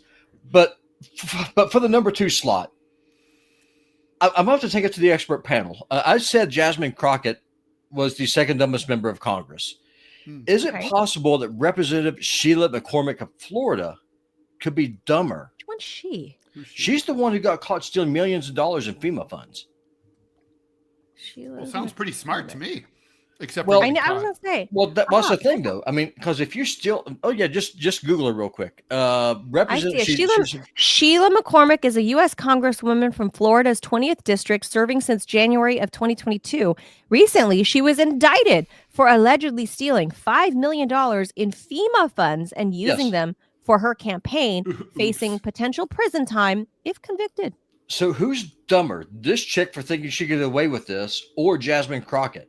But for the number 2 slot, I'm about to take it to the expert panel. I said Jasmine Crockett was the second dumbest member of Congress. Is it possible that Representative Sheila McCormick of Florida could be dumber? Which one's she? She's the one who got caught stealing millions of dollars in FEMA funds. Well, sounds pretty smart to me. Except I was gonna say. Well, that's the thing, though. I mean, because if you're still, just Google her real quick. Sheila McCormick is a U.S. Congresswoman from Florida's 20th district, serving since January of 2022. Recently, she was indicted for allegedly stealing $5 million in FEMA funds and using them for her campaign, facing potential prison time if convicted. So who's dumber, this chick for thinking she could get away with this, or Jasmine Crockett?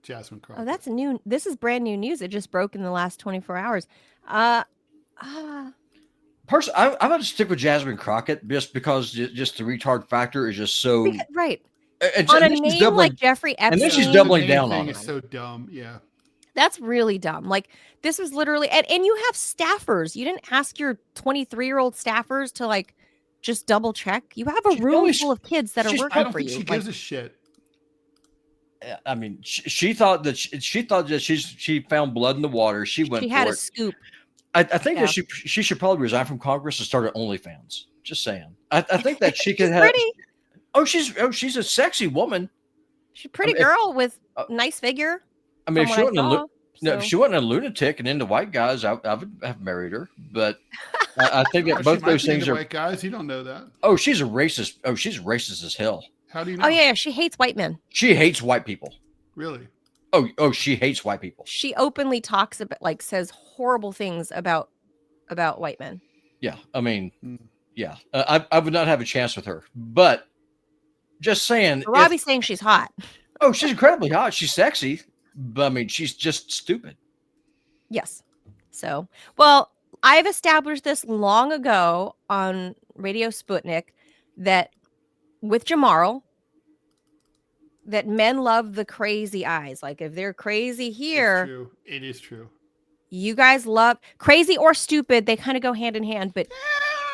Jasmine Crockett. Oh, that's new. This is brand new news. It just broke in the last 24 hours. Personally, I'm going to stick with Jasmine Crockett just because just the retard factor is just so right. On a name like Jeffrey Epstein, and then she's doubling down on it. It's so dumb. Yeah, that's really dumb. Like this was literally, and you have staffers. You didn't ask your 23-year-old staffers to like just double check. You have a room full of kids that are working for you. She gives a shit. I mean, she thought that she found blood in the water. She had a scoop. I think that she should probably resign from Congress and start an OnlyFans. Just saying. I think that she could have. Pretty. She's a sexy woman. She's a pretty girl with nice figure. I mean, if she wasn't a lunatic and into white guys, I would have married her. But I think that both those things are white guys. You don't know that. Oh, she's a racist. Oh, she's racist as hell. How do you know? Oh yeah, she hates white men. She hates white people. Really? Oh, she hates white people. She openly talks about, says horrible things about white men. Yeah, I mean, yeah, I would not have a chance with her. But just saying, Robbie's saying she's hot. Oh, she's incredibly hot. She's sexy, but I mean, she's just stupid. Yes. So, well, I've established this long ago on Radio Sputnik that with Jamarl, that men love the crazy eyes. Like if they're crazy here, it is true. You guys love crazy or stupid. They kind of go hand in hand. But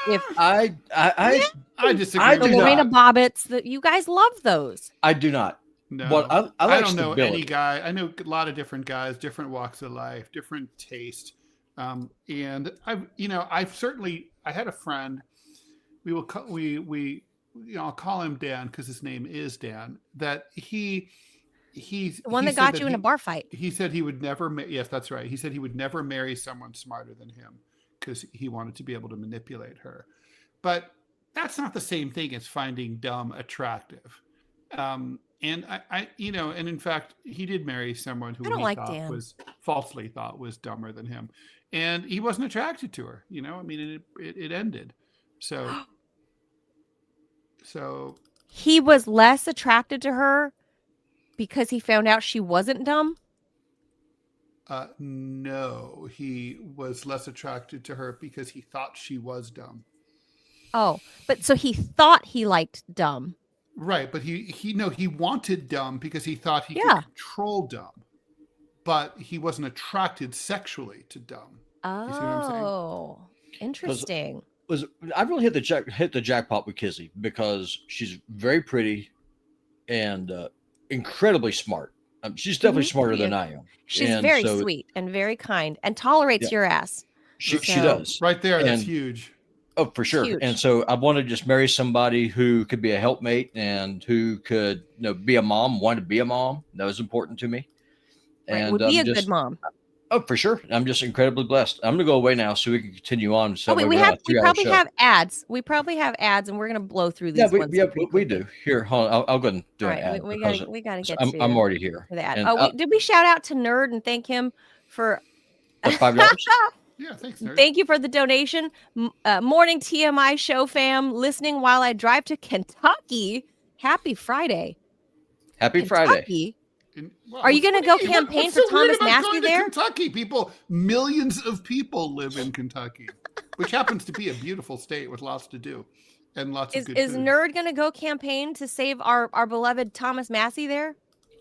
if I disagree. I do Lorena Bobbitt's, that you guys love those. I do not. No, well, I don't know any guy. I know a lot of different guys, different walks of life, different taste. And I've certainly, I had a friend. I'll call him Dan because his name is Dan. That he's the one that got you in a bar fight. He said he would never. Yes, that's right. He said he would never marry someone smarter than him because he wanted to be able to manipulate her. But that's not the same thing as finding dumb attractive. And and in fact, he did marry someone who falsely thought was dumber than him, and he wasn't attracted to her. I mean, it ended. So he was less attracted to her because he found out she wasn't dumb? No, he was less attracted to her because he thought she was dumb. Oh, but so he thought he liked dumb. Right, but he wanted dumb because he thought he could Yeah. control dumb, but he wasn't attracted sexually to dumb. You see what I'm saying? Oh, interesting. I really hit the jackpot with Kizzy because she's very pretty and incredibly smart. She's definitely smarter than I am. She's And very so, sweet and very kind and tolerates Yeah. your ass. She So- does. Right there, that's And- huge. Oh, for sure. Huge. And so I want to just marry somebody who could be a helpmate and who could, be a mom, wanted to be a mom. That was important to me. Right, And would be a just, good mom. Oh, for sure. I'm just incredibly blessed. I'm gonna go away now so we can continue on. So Oh, wait, we probably have ads. We probably have ads, and we're gonna blow through these ones. we do. Here, hold on. I'll go ahead and do All an right, ad. we gotta get to. I'm already here. For that. And Did we shout out to Nerd and thank him for $5? Yeah, thanks, nerd. Thank you for the donation. Morning TMI show fam, listening while I drive to Kentucky. Happy Friday. Happy Friday. Kentucky? Well, Are you what's going to go funny? campaign What's for so weird Thomas about Massey going to there? Kentucky, people, millions of people live in Kentucky, which happens to be a beautiful state with lots to do and lots of good Is food. Nerd going to go campaign to save our beloved Thomas Massey there?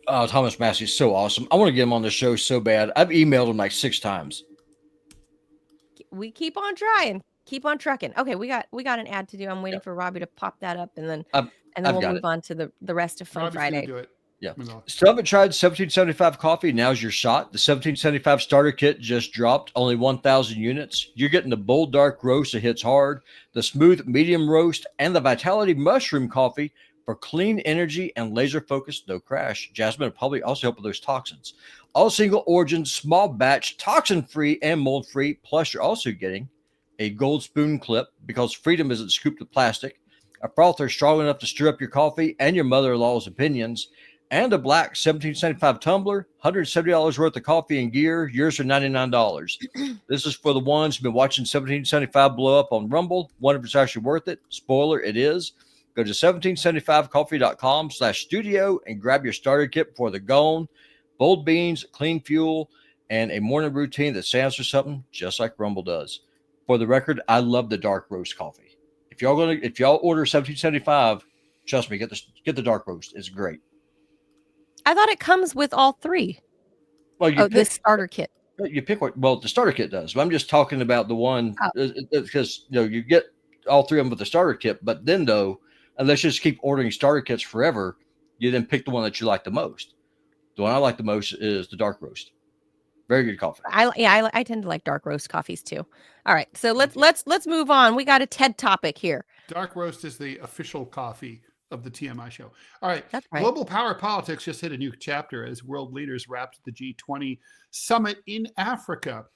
Oh, Thomas Massey is so awesome. I want to get him on the show so bad. I've emailed him like 6 times. We keep on trying. Keep on trucking. Okay, we got an ad to do. I'm waiting for Robbie to pop that up, and then we'll move on to the rest of Fun Robbie's Friday. gonna do it. Yeah. Still haven't tried 1775 coffee? Now's your shot. The 1775 starter kit just dropped, only 1,000 units. You're getting the bold dark roast that hits hard, the smooth medium roast, and the vitality mushroom coffee for clean energy and laser focus, no crash. Jasmine will probably also help with those toxins. All single origin, small batch, toxin free and mold free. Plus, you're also getting a gold spoon clip because freedom isn't scooped with plastic, a frother strong enough to stir up your coffee and your mother-in-law's opinions, and a black 1775 tumbler, $170 worth of coffee and gear. Yours for $99. This is for the ones who've been watching 1775 blow up on Rumble. Wonder if it's actually worth it. Spoiler, it is. Go to 1775coffee.com/studio and grab your starter kit for the gone. Bold beans, clean fuel, and a morning routine that stands for something just like Rumble does. For the record, I love the dark roast coffee. If y'all order 1775, trust me, get the dark roast. It's great. I thought it comes with all three. Well, this starter kit. You pick what? Well, the starter kit does. But I'm just talking about the one because you get all 3 of them with the starter kit. But then though, unless you just keep ordering starter kits forever, you then pick the one that you like the most. The one I like the most is the dark roast. Very good coffee. I tend to like dark roast coffees too. All right, so let's move on. We got a TED topic here. Dark roast is the official coffee of the TMI show. All right. That's right. Global power politics just hit a new chapter as world leaders wrapped the G20 summit in Africa.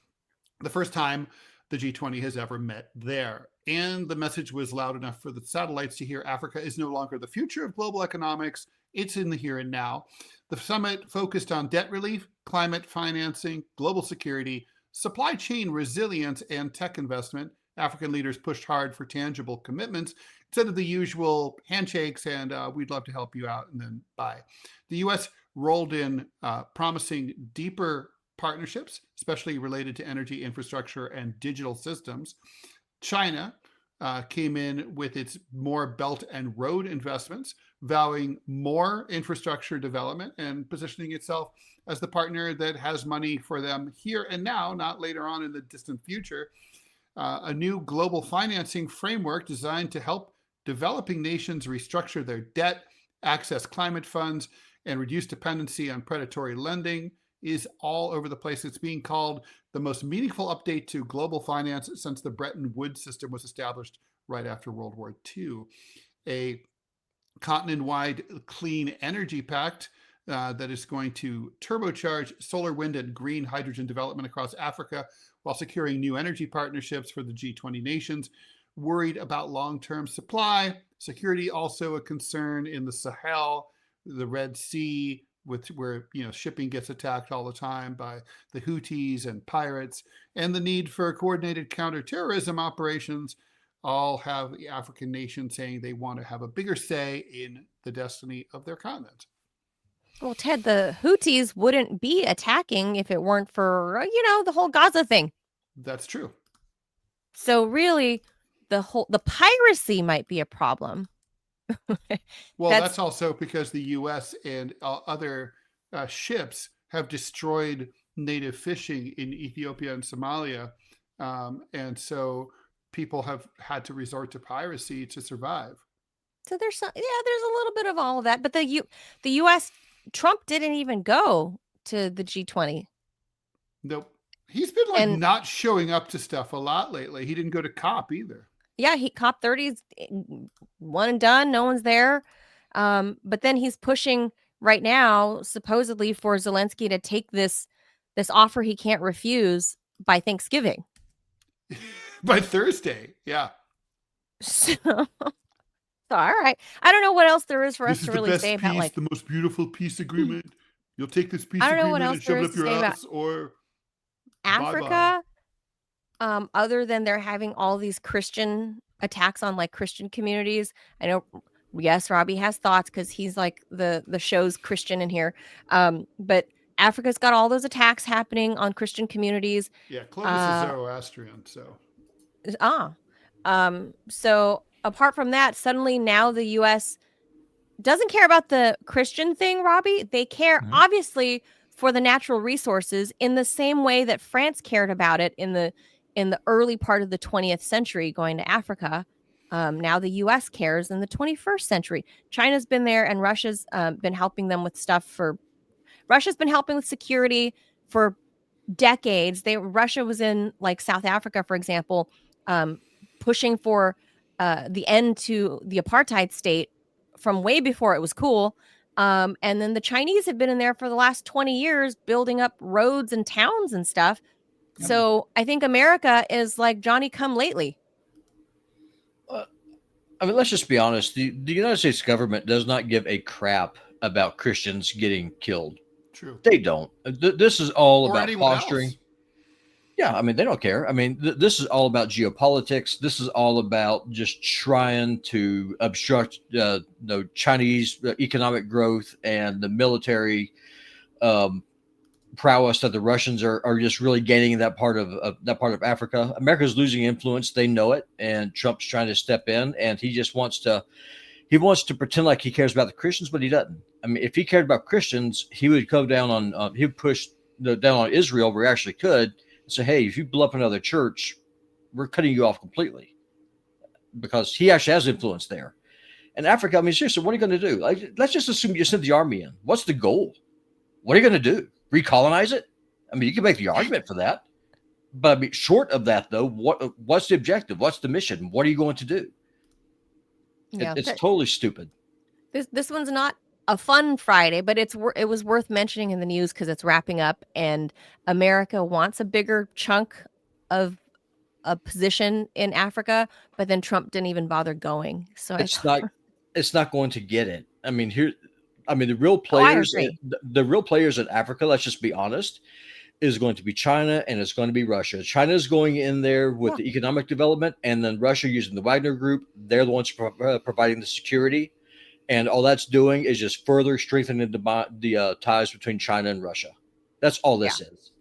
The first time the G20 has ever met there. And the message was loud enough for the satellites to hear. Africa is no longer the future of global economics. It's in the here and now. The summit focused on debt relief, climate financing, global security, supply chain resilience, and tech investment. African leaders pushed hard for tangible commitments instead of the usual handshakes and we'd love to help you out and then bye. The U.S. rolled in promising deeper partnerships, especially related to energy infrastructure and digital systems. China came in with its more belt and road investments, vowing more infrastructure development and positioning itself as the partner that has money for them here and now, not later on in the distant future. A new global financing framework designed to help developing nations restructure their debt, access climate funds, and reduce dependency on predatory lending is all over the place. It's being called the most meaningful update to global finance since the Bretton Woods system was established right after World War II. A continent-wide clean energy pact that is going to turbocharge solar, wind, and green hydrogen development across Africa while securing new energy partnerships for the G20 nations. Worried about long-term supply, security also a concern in the Sahel, the Red Sea, where shipping gets attacked all the time by the Houthis and pirates, and the need for coordinated counterterrorism operations all have the African nations saying they want to have a bigger say in the destiny of their continent. Well, Ted, the Houthis wouldn't be attacking if it weren't for, the whole Gaza thing. That's true. So really, the piracy might be a problem. Well, that's also because the U.S. and other ships have destroyed native fishing in Ethiopia and Somalia. And so people have had to resort to piracy to survive. So there's a little bit of all of that. But the U.S., Trump didn't even go to the G-20. Nope. He's been not showing up to stuff a lot lately. He didn't go to COP either. Yeah, COP 30's one and done. No one's there. But then he's pushing right now, supposedly, for Zelensky to take this offer he can't refuse by Thanksgiving. By Thursday, yeah. So, all right. I don't know what else there is for us to really say about the most beautiful peace agreement. You'll take this peace agreement and shove it up your ass, or Africa. Bye-bye. Other than they're having all these Christian attacks on like Christian communities. I know, yes, Robbie has thoughts because he's like the show's Christian in here. But Africa's got all those attacks happening on Christian communities. Yeah, Clovis is Zoroastrian, so. So apart from that, suddenly now the U.S. doesn't care about the Christian thing, Robbie. They care, obviously, for the natural resources in the same way that France cared about it in the early part of the 20th century going to Africa. Now the U.S. cares in the 21st century. China's been there, and Russia's been helping them with stuff Russia's been helping with security for decades. Russia was in like South Africa, for example, pushing for the end to the apartheid state from way before it was cool. And then the Chinese have been in there for the last 20 years building up roads and towns and stuff. Yep. So I think America is like Johnny come lately. I mean, let's just be honest. The United States government does not give a crap about Christians getting killed. True. They don't. This is all about posturing. Else. Yeah, I mean, they don't care. I mean, this is all about geopolitics. This is all about just trying to obstruct Chinese economic growth and the military prowess that the Russians are just really gaining in that part of Africa. America's losing influence. They know it, and Trump's trying to step in, and he just wants to pretend like he cares about the Christians, but he doesn't. I mean, if he cared about Christians, he would go down on he would push down on Israel where he actually could and say, hey, if you blow up another church, we're cutting you off completely, because he actually has influence there. And Africa, I mean, seriously, what are you going to do? Like, let's just assume you sent the army in. What's the goal? What are you going to do? Recolonize it? I mean, you can make the argument for that. But I mean, short of that, though, what's the objective? What's the mission? What are you going to do? Yeah, it's totally stupid. This one's not a fun Friday, but it was worth mentioning in the news because it's wrapping up, and America wants a bigger chunk of a position in Africa, but then Trump didn't even bother going. So it's not going to get it. I mean, the real players, the real players in Africa, let's just be honest, is going to be China and it's going to be Russia. China's going in there with the economic development, and then Russia using the Wagner Group. They're the ones providing the security, and all that's doing is just further strengthening the ties between China and Russia. That's all this is.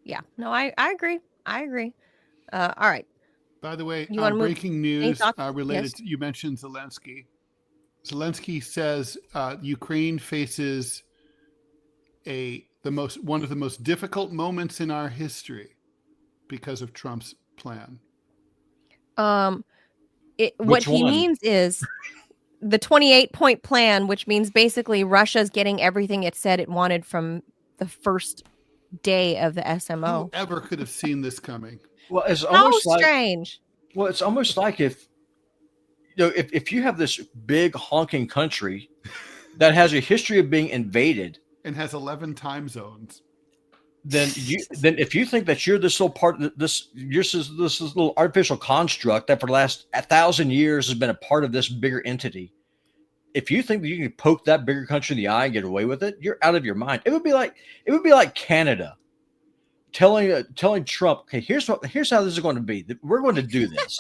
Yeah. No, I agree. All right. By the way, breaking news related to, you mentioned Zelensky. Zelensky says Ukraine faces one of the most difficult moments in our history because of Trump's plan. What he means is the 28-point plan, which means basically Russia's getting everything it said it wanted from the first day of the SMO. Whoever could have seen this coming? Well, it's almost strange. Well, it's almost like if you have this big honking country that has a history of being invaded and has 11 time zones, then if you think that you're this little part of this little artificial construct that for the last 1,000 years has been a part of this bigger entity, if you think that you can poke that bigger country in the eye and get away with it, you're out of your mind. It would be like Canada telling Trump, okay, here's how this is going to be. We're going to do this.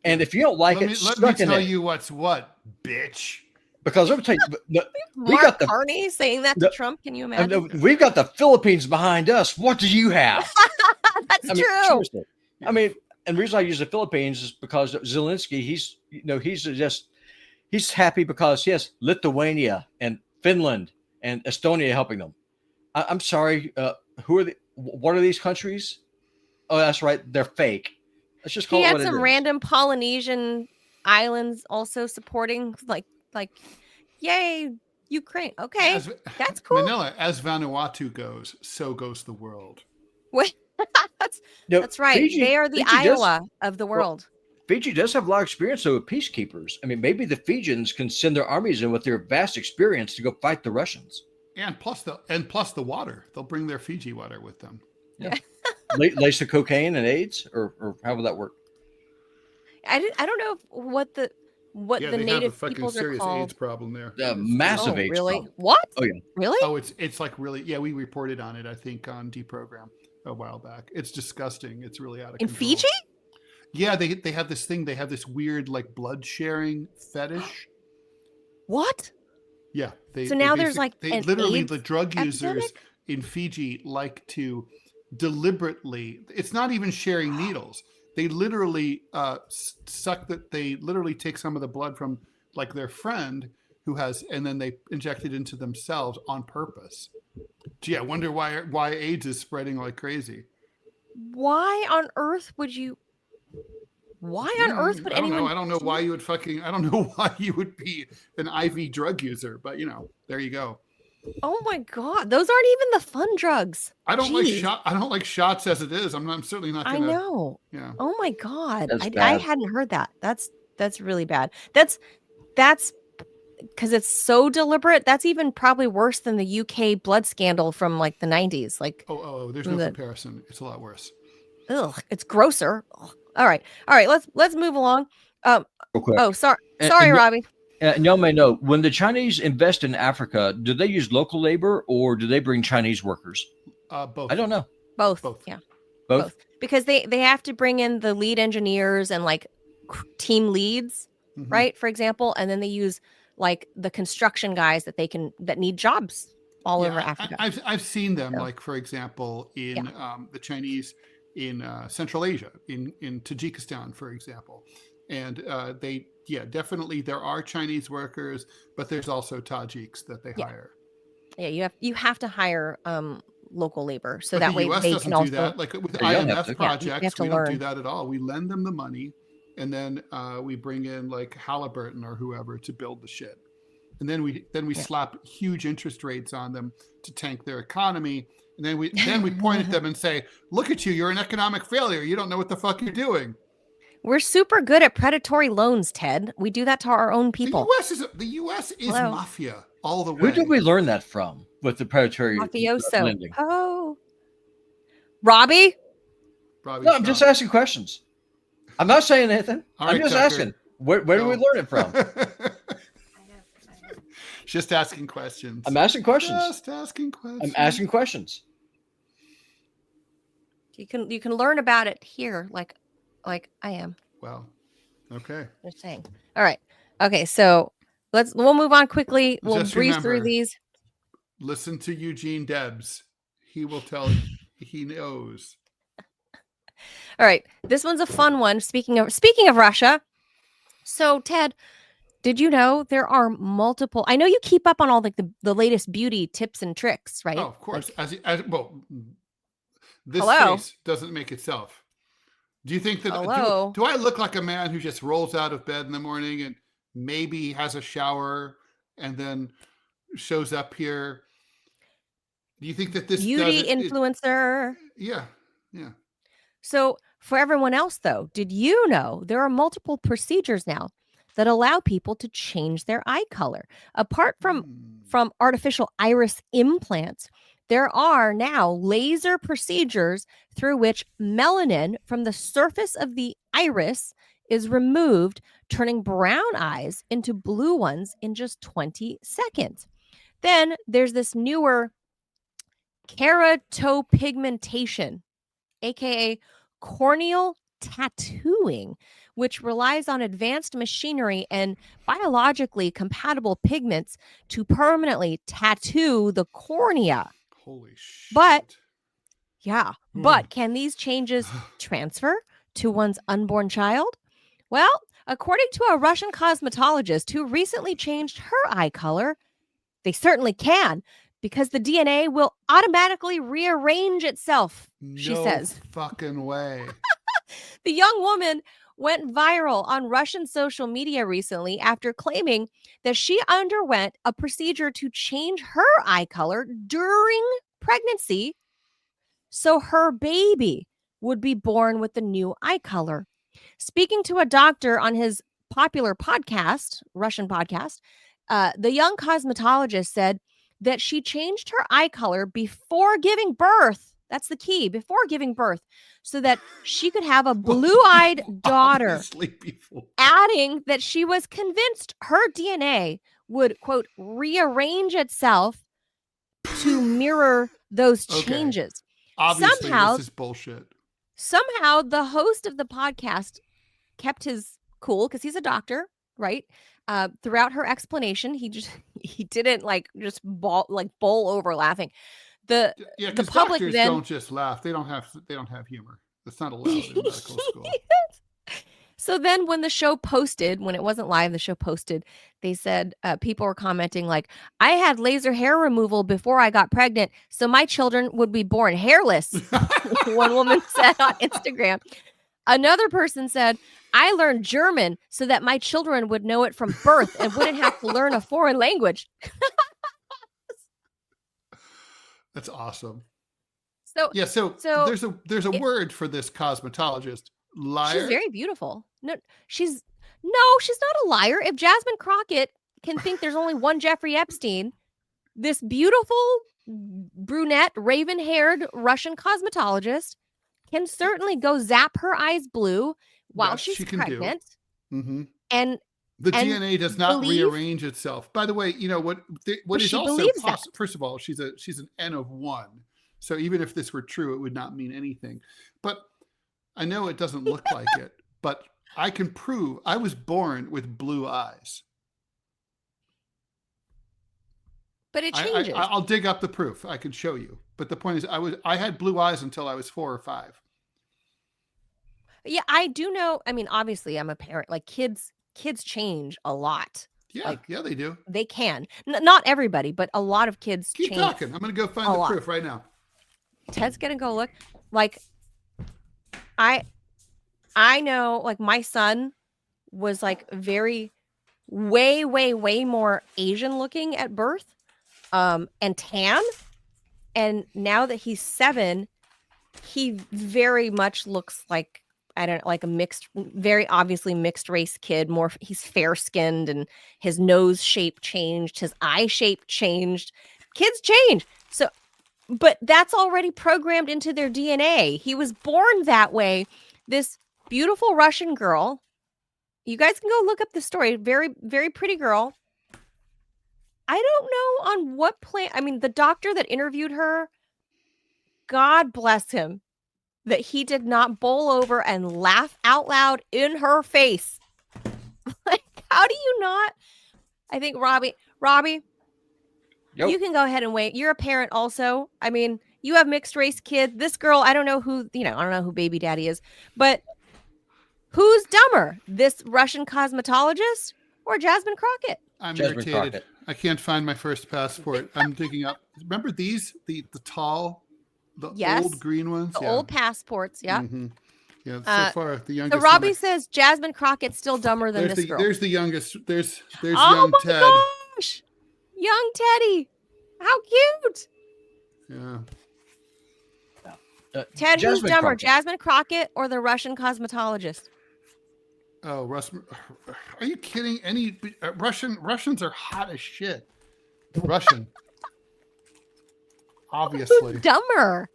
And if you don't like let it, me suck in tell it. you what's what, bitch. Because I'm telling you, we Mark got the Carney saying that to Trump. Can you imagine? we've got the Philippines behind us. What do you have? That's I mean, true. seriously. I mean, and the reason I use the Philippines is because Zelensky, he's happy because he has Lithuania and Finland and Estonia helping them. I'm sorry, what are these countries? Oh, that's right, they're fake. Let's just call He it had what it some is. random Polynesian islands also supporting, like, yay, Ukraine. Okay, that's cool. Manila, as Vanuatu goes, so goes the world. Wait, that's right. Fiji, They are the Iowa of the world. Fiji does have a lot of experience though with peacekeepers. I mean, maybe the Fijians can send their armies in with their vast experience to go fight the Russians. And plus the water. They'll bring their Fiji water with them. Yeah. Lace of cocaine and AIDS, or how would that work? I don't know what the native peoples are called. AIDS problem there. Massive AIDS really? problem. What? Oh yeah. Really? Oh, it's like really. Yeah, we reported on it. I think on Deprogram a while back. It's disgusting. It's really out of control. In Fiji? Yeah, they have this thing. They have this weird like blood sharing fetish. What? Yeah. So now there's like an literally AIDS the drug users epidemic? in Fiji like to deliberately. It's not even sharing needles. They literally suck that. They literally take some of the blood from like their friend who has, and then they inject it into themselves on purpose. Gee, I wonder why AIDS is spreading like crazy. Why on earth would you? Why on earth would anyone? I don't know why you would I don't know why you would be an IV drug user, but there you go. Oh my God, those aren't even the fun drugs. I don't like shots as it is. I'm certainly not gonna. I know. Yeah. Oh my God, I hadn't heard that. That's really bad. That's because it's so deliberate. That's even probably worse than the UK blood scandal from like the 90s. Like, there's no comparison. It's a lot worse. Ugh, it's grosser. Ugh. All right. Let's move along. Sorry, Robbie. And y'all may know, when the Chinese invest in Africa, do they use local labor or do they bring Chinese workers? Both. I don't know. Both. Yeah. Both. Because they have to bring in the lead engineers and like team leads, right? For example, and then they use like the construction guys that need jobs all over Africa. I've seen them, like for example, in the Chinese in Central Asia, in Tajikistan, for example, and definitely there are Chinese workers, but there's also Tajiks that they hire. Yeah, you have to hire local labor, so but that the way US they doesn't can do also that. Like with IMF projects, we learn. don't do that at all. We lend them the money, and then we bring in like Halliburton or whoever to build the shit, and then we slap huge interest rates on them to tank their economy, and then we point at them and say, "Look at you! You're an economic failure. You don't know what the fuck you're doing." We're super good at predatory loans, Ted. We do that to our own people. The U.S. is mafia all the way. Who did we learn that from with the predatory mafioso lending? Oh, Robbie? No, I'm just asking questions. I'm not saying anything. I'm just asking. Where do we learn it from? Just asking questions. I'm asking questions. Just asking questions. I'm asking questions. You can learn about it here, like I am. Well, okay. Just saying. All right. Okay, so we'll move on quickly. We'll Just breeze remember, through these. Listen to Eugene Debs. He will tell you. He knows. All right. This one's a fun one. Speaking of Russia. So, Ted, did you know there are multiple? I know you keep up on all like the latest beauty tips and tricks, right? Oh, of course. Like, this face doesn't make itself. Do you think that do I look like a man who just rolls out of bed in the morning and maybe has a shower and then shows up here? Do you think that this beauty influencer? Yeah. So for everyone else, though, did you know there are multiple procedures now that allow people to change their eye color? Apart from artificial iris implants, there are now laser procedures through which melanin from the surface of the iris is removed, turning brown eyes into blue ones in just 20 seconds. Then there's this newer keratopigmentation, aka corneal tattooing, which relies on advanced machinery and biologically compatible pigments to permanently tattoo the cornea. Holy shit. But can these changes transfer to one's unborn child? Well, according to a Russian cosmetologist who recently changed her eye color, they certainly can, because the DNA will automatically rearrange itself, she says. No fucking way. The young woman went viral on Russian social media recently after claiming that she underwent a procedure to change her eye color during pregnancy so her baby would be born with the new eye color. Speaking to a doctor on his popular podcast, Russian podcast, the young cosmetologist said that she changed her eye color before giving birth. That's the key, before giving birth, so that she could have a blue-eyed daughter. Obviously before. Adding that she was convinced her DNA would, quote, rearrange itself to mirror those changes. Obviously, this is bullshit. Somehow, the host of the podcast kept his cool because he's a doctor, right? Throughout her explanation, he didn't just bowl over laughing. The public doctors then don't just laugh. They don't have humor. That's not allowed in medical school. So then when the show posted, when it wasn't live, the show posted, they said people were commenting like, I had laser hair removal before I got pregnant, so my children would be born hairless. One woman said on Instagram. Another person said, I learned German so that my children would know it from birth and wouldn't have to learn a foreign language. That's awesome. So there's a word for this cosmetologist. Liar. She's very beautiful. She's not a liar. If Jasmine Crockett can think there's only one Jeffrey Epstein, this beautiful brunette, raven-haired Russian cosmetologist can certainly go zap her eyes blue while she's pregnant. Mm-hmm. And the DNA does not rearrange itself. By the way, you know what is also possible. First of all, she's an N of 1. So even if this were true, it would not mean anything. But I know it doesn't look like it, but I can prove I was born with blue eyes. But it changes. I'll dig up the proof. I can show you. But the point is, I had blue eyes until I was 4 or 5. Yeah, I do know. I mean, obviously, I'm a parent. Like kids change a lot. Yeah, they do. They can. Not everybody, but a lot of kids change. Keep talking. I'm going to go find the proof right now. Ted's going to go look. Like, I know, like, my son was, like, way more Asian looking at birth, and tan. And now that he's 7, he very much looks like, like a very obviously mixed race kid. He's fair skinned, and his nose shape changed, his eye shape changed. Kids change. So, but that's already programmed into their DNA. He was born that way. This beautiful Russian girl. You guys can go look up the story. Very, very pretty girl. I don't know on what planet. I mean, the doctor that interviewed her, God bless him, that he did not bowl over and laugh out loud in her face. Like, how do you not? I think Robbie, you can go ahead and wait. You're a parent also. I mean, you have mixed race kids. This girl, I don't know who baby daddy is, but who's dumber? This Russian cosmetologist or Jasmine Crockett? I'm irritated. Crockett. I can't find my first passport. I'm digging up. Remember these? The tall, old green ones? The old passports, yeah. Mm-hmm. Yeah, so far the youngest. So Robbie says Jasmine Crockett's still dumber than this girl. There's the youngest. There's young Ted. Gosh! Young Teddy. How cute. Yeah. Ted, who's dumber, Jasmine Crockett or the Russian cosmetologist? Oh, are you kidding? Russians are hot as shit. Russian. Obviously. Who's dumber?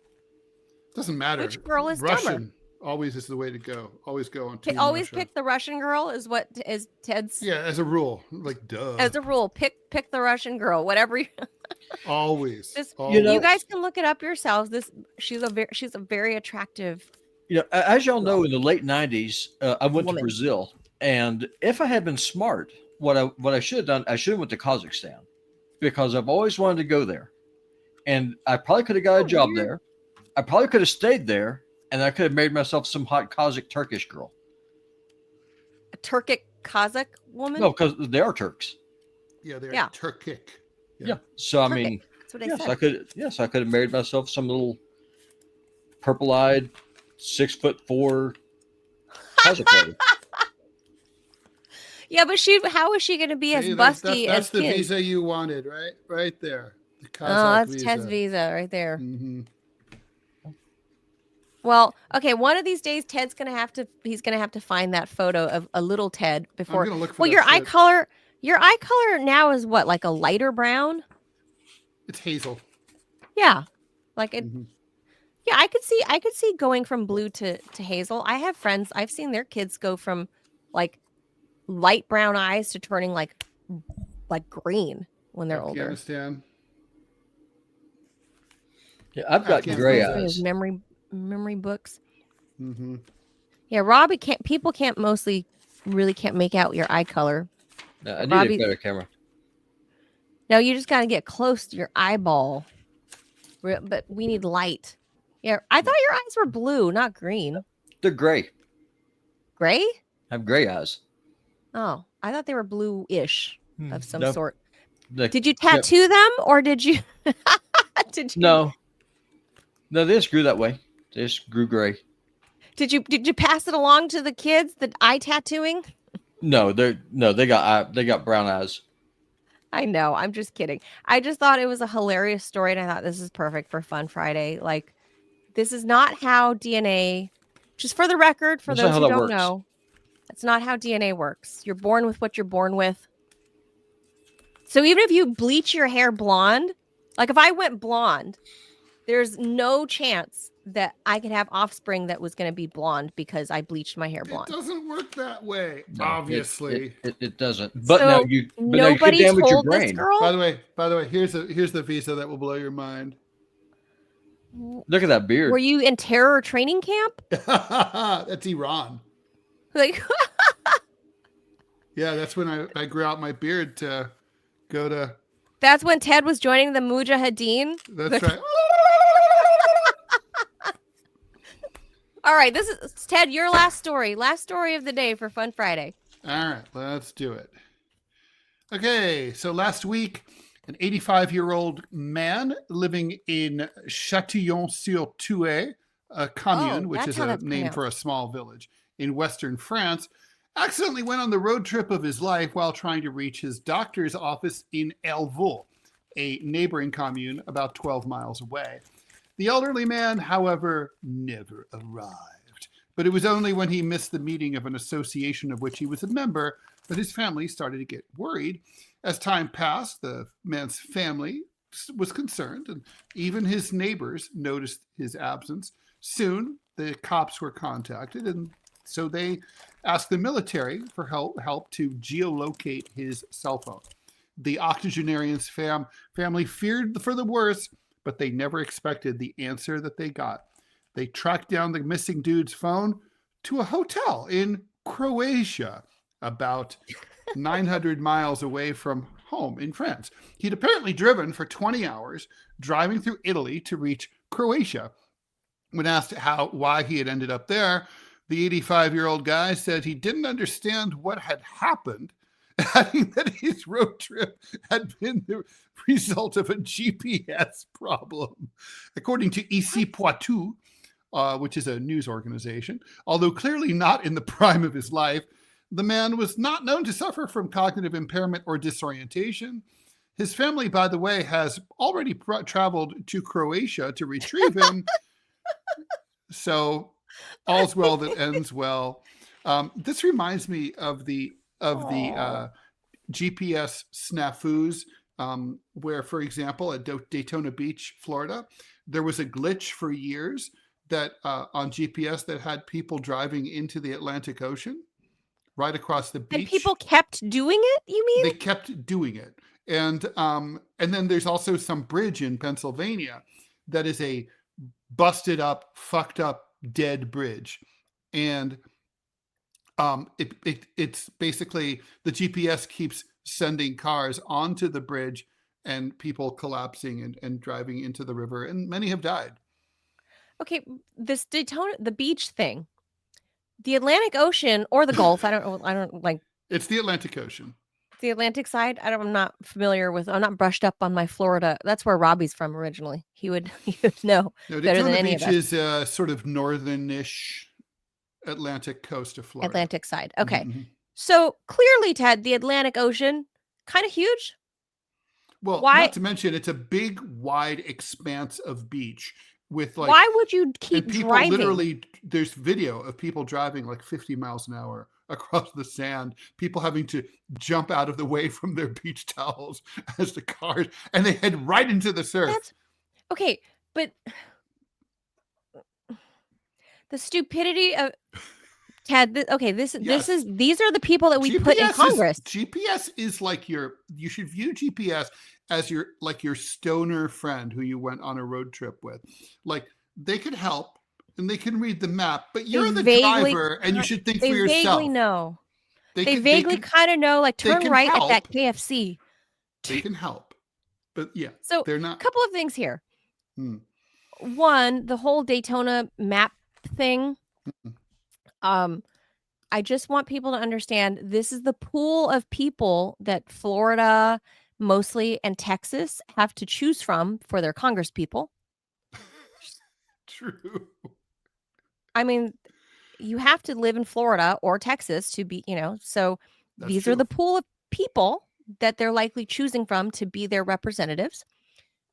Doesn't matter. Which girl is Russian dumber? Always is the way to go. Always go on Team always Russia. Pick the Russian girl is what is Ted's. Yeah, as a rule. Like, duh. As a rule, pick the Russian girl, whatever. Always. You guys can look it up yourselves. She's a very attractive As y'all know, in the late 90s, I went to Woman. Brazil. And if I had been smart, what I should have done, I should have went to Kazakhstan because I've always wanted to go there. And I probably could have got a job weird. there. I probably could have stayed there, and I could have made myself some hot Kazakh Turkish girl. A Turkic Kazakh woman? No, because they are Turks. Yeah, they're Yeah. Turkic. Yeah. So I Turkic. mean, That's what I yes, said. I could have married myself some little purple-eyed, 6'4" Kazakh lady. Yeah, but how is she going to be as See, busty that's as the kids? visa you wanted, right? Right there. The Kazakh That's visa. Ted's visa right there. Mhm. Well, okay, one of these days he's gonna have to find that photo of a little Ted before. I'm gonna look for Well, that your eye color now is what, like a lighter brown? It's hazel. Yeah. Like it. Mhm. Yeah, I could see going from blue to hazel. I have friends, I've seen their kids go from like light brown eyes to turning like green when they're older. Afghanistan. Yeah, I've got Afghanistan. gray Those are his eyes. memory books. Mm-hmm. Yeah, Robbie people really can't make out your eye color. No, I need Robbie- a better camera. No, you just got to get close to your eyeball. But we need light. Yeah, I thought your eyes were blue, not green. They're gray. Gray? I have gray eyes. Oh, I thought they were blue-ish of some No. sort. The- Did you tattoo them or did you? Did you? No, they just grew that way. They just grew gray. Did you pass it along to the kids? The eye tattooing? No, they got brown eyes. I know. I'm just kidding. I just thought it was a hilarious story, and I thought this is perfect for Fun Friday. Like, this is not how DNA. Just for the record, for That's not those how who that don't works. know, that's not how DNA works. You're born with what you're born with. So even if you bleach your hair blonde, like if I went blonde, there's no chance that I could have offspring that was going to be blonde because I bleached my hair It blonde. doesn't work that way, No, obviously. it doesn't. But So now you nobody get down with your told this brain. girl. By the way, here's the visa that will blow your mind. Look at that beard. Were you in terror training camp? That's Iran. Like, Yeah, that's when I grew out my beard to go to. that's when Ted was joining the Mujahideen. That's right. All right, this is Ted. Your last story of the day for Fun Friday. All right, let's do it. Okay, so last week, an 85-year-old man living in Châtillon-sur-Thouet, a commune, which that's is how a that's name pronounced. for a small village in western France, accidentally went on the road trip of his life while trying to reach his doctor's office in Elvaux, a neighboring commune about 12 miles away. The elderly man, however, never arrived. But it was only when he missed the meeting of an association of which he was a member that his family started to get worried. As time passed, the man's family was concerned, and even his neighbors noticed his absence. Soon, the cops were contacted, and so they asked the military for help to geolocate his cell phone. The octogenarian's family feared for the worst, but they never expected the answer that they got. They tracked down the missing dude's phone to a hotel in Croatia, about 900 miles away from home in France. He'd apparently driven for 20 hours, driving through Italy to reach Croatia. When asked why he had ended up there, the 85-year-old guy said he didn't understand what had happened, adding that his road trip had been the result of a GPS problem. According to Ici Poitou, which is a news organization, although clearly not in the prime of his life, the man was not known to suffer from cognitive impairment or disorientation. His family, by the way, has already traveled to Croatia to retrieve him. So all's well that ends well. This reminds me of the GPS snafus, where, for example, at Daytona Beach, Florida, there was a glitch for years that on GPS that had people driving into the Atlantic Ocean right across the beach. And people kept doing it, you mean? They kept doing it. And then there's also some bridge in Pennsylvania that is a busted up, fucked up dead bridge, and it's basically the GPS keeps sending cars onto the bridge and people collapsing and driving into the river, and many have died. Okay, this Daytona, the beach thing, the Atlantic Ocean or the Gulf. I don't like It's the Atlantic Ocean. the Atlantic side. I'm not familiar with. I'm not brushed up on my Florida. That's where Robbie's from originally. He would know No, better than Daytona any Beach of us. is sort of northern-ish Atlantic coast of Florida. Atlantic side. Okay. Mm-hmm. So clearly, Ted, the Atlantic Ocean, kind of huge. Well, Why? not to mention it's a big, wide expanse of beach with like. Why would you keep and people driving? literally, there's video of people driving like 50 miles an hour across the sand, people having to jump out of the way from their beach towels as the cars, and they head right into the surf. That's okay, but the stupidity of Ted. These are the people that we put in Congress. GPS is like you should view GPS as your stoner friend who you went on a road trip with. Like, they could help and they can read the map, but you're the driver and you should think for yourself. They vaguely know. They vaguely kind of know, like, turn right at that KFC. They can help. But yeah, so they're not. A couple of things here. One, the whole Daytona map thing. I just want people to understand this is the pool of people that Florida mostly and Texas have to choose from for their Congress people. True. I mean, you have to live in Florida or Texas to be, so these are the pool of people that they're likely choosing from to be their representatives.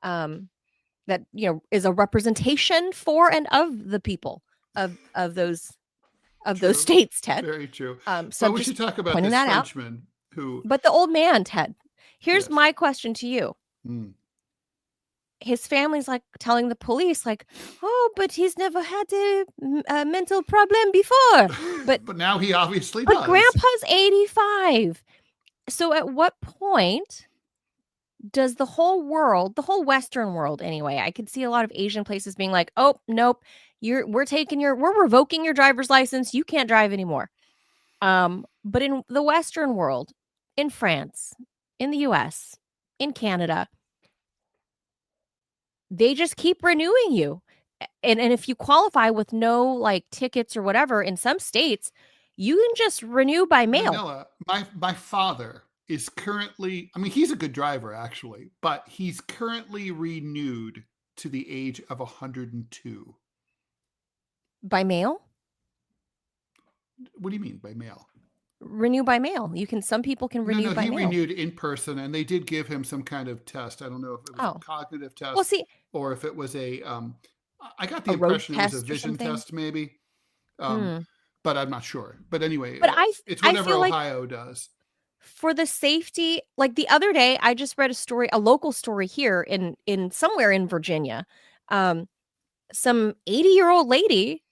That, is a representation for and of the people of those states, Ted. Very true. So we should talk about this Frenchman who. But the old man, Ted. Here's my question to you. His family's like telling the police, like, "Oh, but he's never had a mental problem before." But now he obviously does. But Grandpa's 85. So at what point does the whole world, the whole Western world anyway, I could see a lot of Asian places being like, "Oh, nope, we're revoking your driver's license. You can't drive anymore." But in the Western world, in France, in the US, in Canada, they just keep renewing you. And if you qualify with no like tickets or whatever, in some states, you can just renew by mail. Manila, my father is currently, I mean, he's a good driver actually, but he's currently renewed to the age of 102. By mail? What do you mean by mail? Renew by mail. Some people can renew by mail. He renewed in person, and they did give him some kind of test. I don't know if it was a cognitive test or if it was I got the impression it was a vision test maybe. But I'm not sure. But anyway, it's whatever Ohio does. For the safety, like the other day, I just read a local story here in somewhere in Virginia. Some 80-year-old lady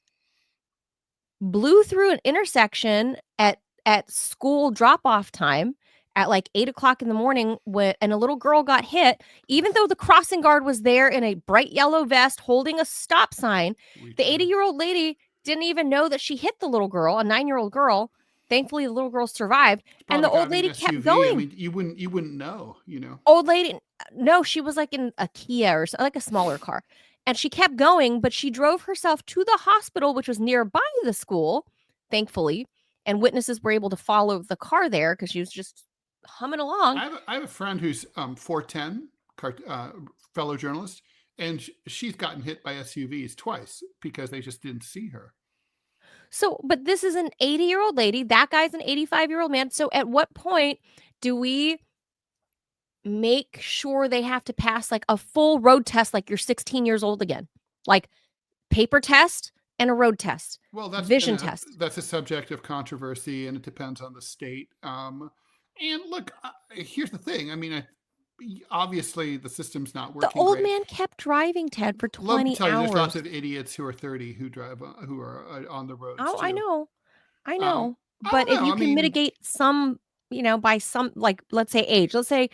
blew through an intersection at school drop-off time at like 8:00 in the morning and a little girl got hit, even though the crossing guard was there in a bright yellow vest holding a stop sign. The 80-year-old lady didn't even know that she hit the little girl, a 9-year-old girl. Thankfully, the little girl survived, and the old lady kept going. I mean, you wouldn't know, Old lady, no, she was like in a Kia or like a smaller car, and she kept going, but she drove herself to the hospital, which was nearby the school, thankfully, and witnesses were able to follow the car there because she was just humming along. I have a friend who's 410, fellow journalist, and she's gotten hit by SUVs twice because they just didn't see her. So, but this is an 80-year-old lady. That guy's an 85-year-old man. So at what point do we make sure they have to pass like a full road test like you're 16 years old again? Like paper test and a road test. Well, that's vision test. That's a subject of controversy, and it depends on the state. And look, here's the thing. I mean, obviously the system's not working. The old man kept driving, Ted, for 20 hours. There's lots of idiots who are 30 who are on the roads. Oh, too. I know. But if you can mitigate some, by some, like, let's say age, let's say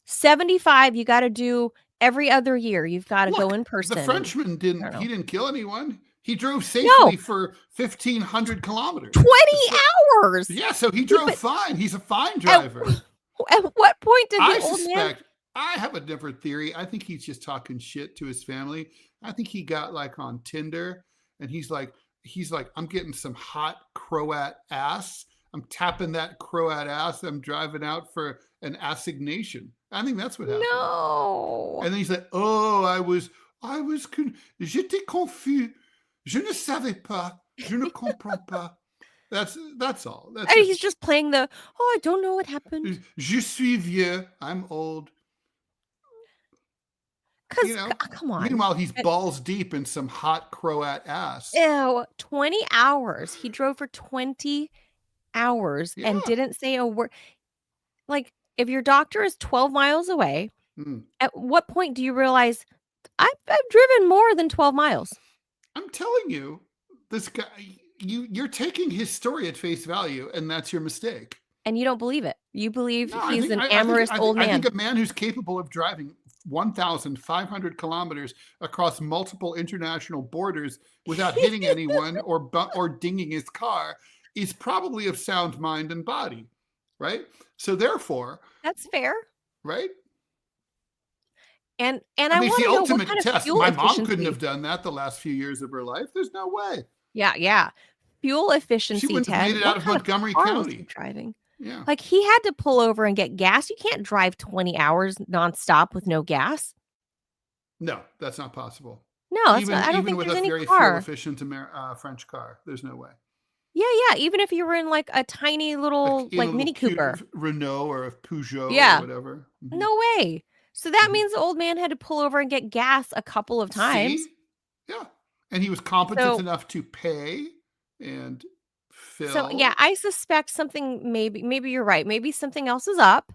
75, you got to do every other year. You've got to go in person. The Frenchman didn't kill anyone. He drove safely No. for 1,500 kilometers. 20 hours. Yeah, so he drove fine. He's a fine driver. At what point did I the old man? suspect, I have a different theory. I think he's just talking shit to his family. I think he got like on Tinder and he's like, I'm getting some hot Croat ass. I'm tapping that Croat ass. I'm driving out for an assignation. I think that's what happened. No. And then he's like, oh, j'étais confus. Je ne savais pas. Je ne comprends pas. That's all. That's And he's just playing the, I don't know what happened. Je suis vieux. I'm old. Because, come on. Meanwhile, he's balls deep in some hot Croat ass. Ew, 20 hours. He drove for 20 hours and didn't say a word. Like, if your doctor is 12 miles away, at what point do you realize I've driven more than 12 miles? I'm telling you, this guy, you're taking his story at face value, and that's your mistake. And you don't believe it. You believe he's an amorous old man. I think a man who's capable of driving 1,500 kilometers across multiple international borders without hitting anyone or dinging his car is probably of sound mind and body, right? So therefore, that's fair, right? And I mean, it's the ultimate kind of test. My mom couldn't have done that the last few years of her life. There's no way. Yeah. Fuel efficiency. She wouldn't have made it out of Montgomery County. Driving. Yeah. Like he had to pull over and get gas. You can't drive 20 hours nonstop with no gas. No, that's not possible. No, I don't think with there's a any very car. fuel-efficient French car, there's no way. Yeah. Even if you were in like a tiny little Mini Cooper, Renault or a Peugeot, or whatever. Mm-hmm. No way. So that means the old man had to pull over and get gas a couple of times. See? Yeah, and he was competent enough to pay and fill. So yeah, I suspect something. Maybe you're right. Maybe something else is up.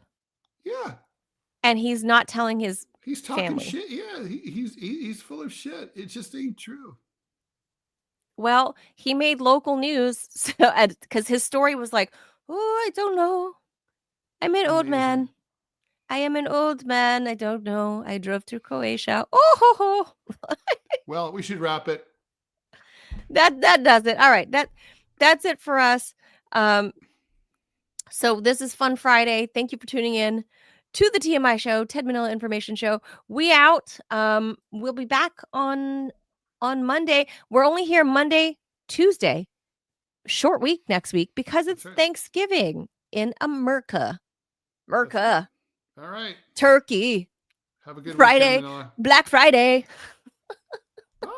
Yeah, and he's not telling his. He's talking family. shit. Yeah, he's full of shit. It just ain't true. Well, he made local news because his story was like, oh, I don't know. I'm an old man. I am an old man. I don't know. I drove to Croatia. Oh, ho, ho. Well, we should wrap it. That does it. All right. That's it for us. So this is Fun Friday. Thank you for tuning in to the TMI show, Ted Manila Information Show. We out. We'll be back on Monday. We're only here Monday, Tuesday. Short week next week because it's Thanksgiving in America. All right. Turkey. Have a good Friday. Weekend, Black Friday. Bye.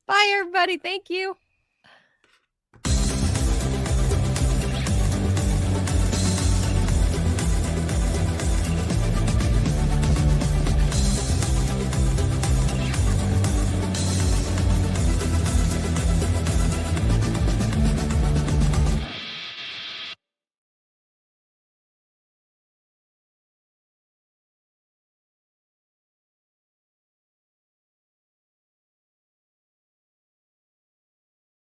Bye, everybody. Thank you.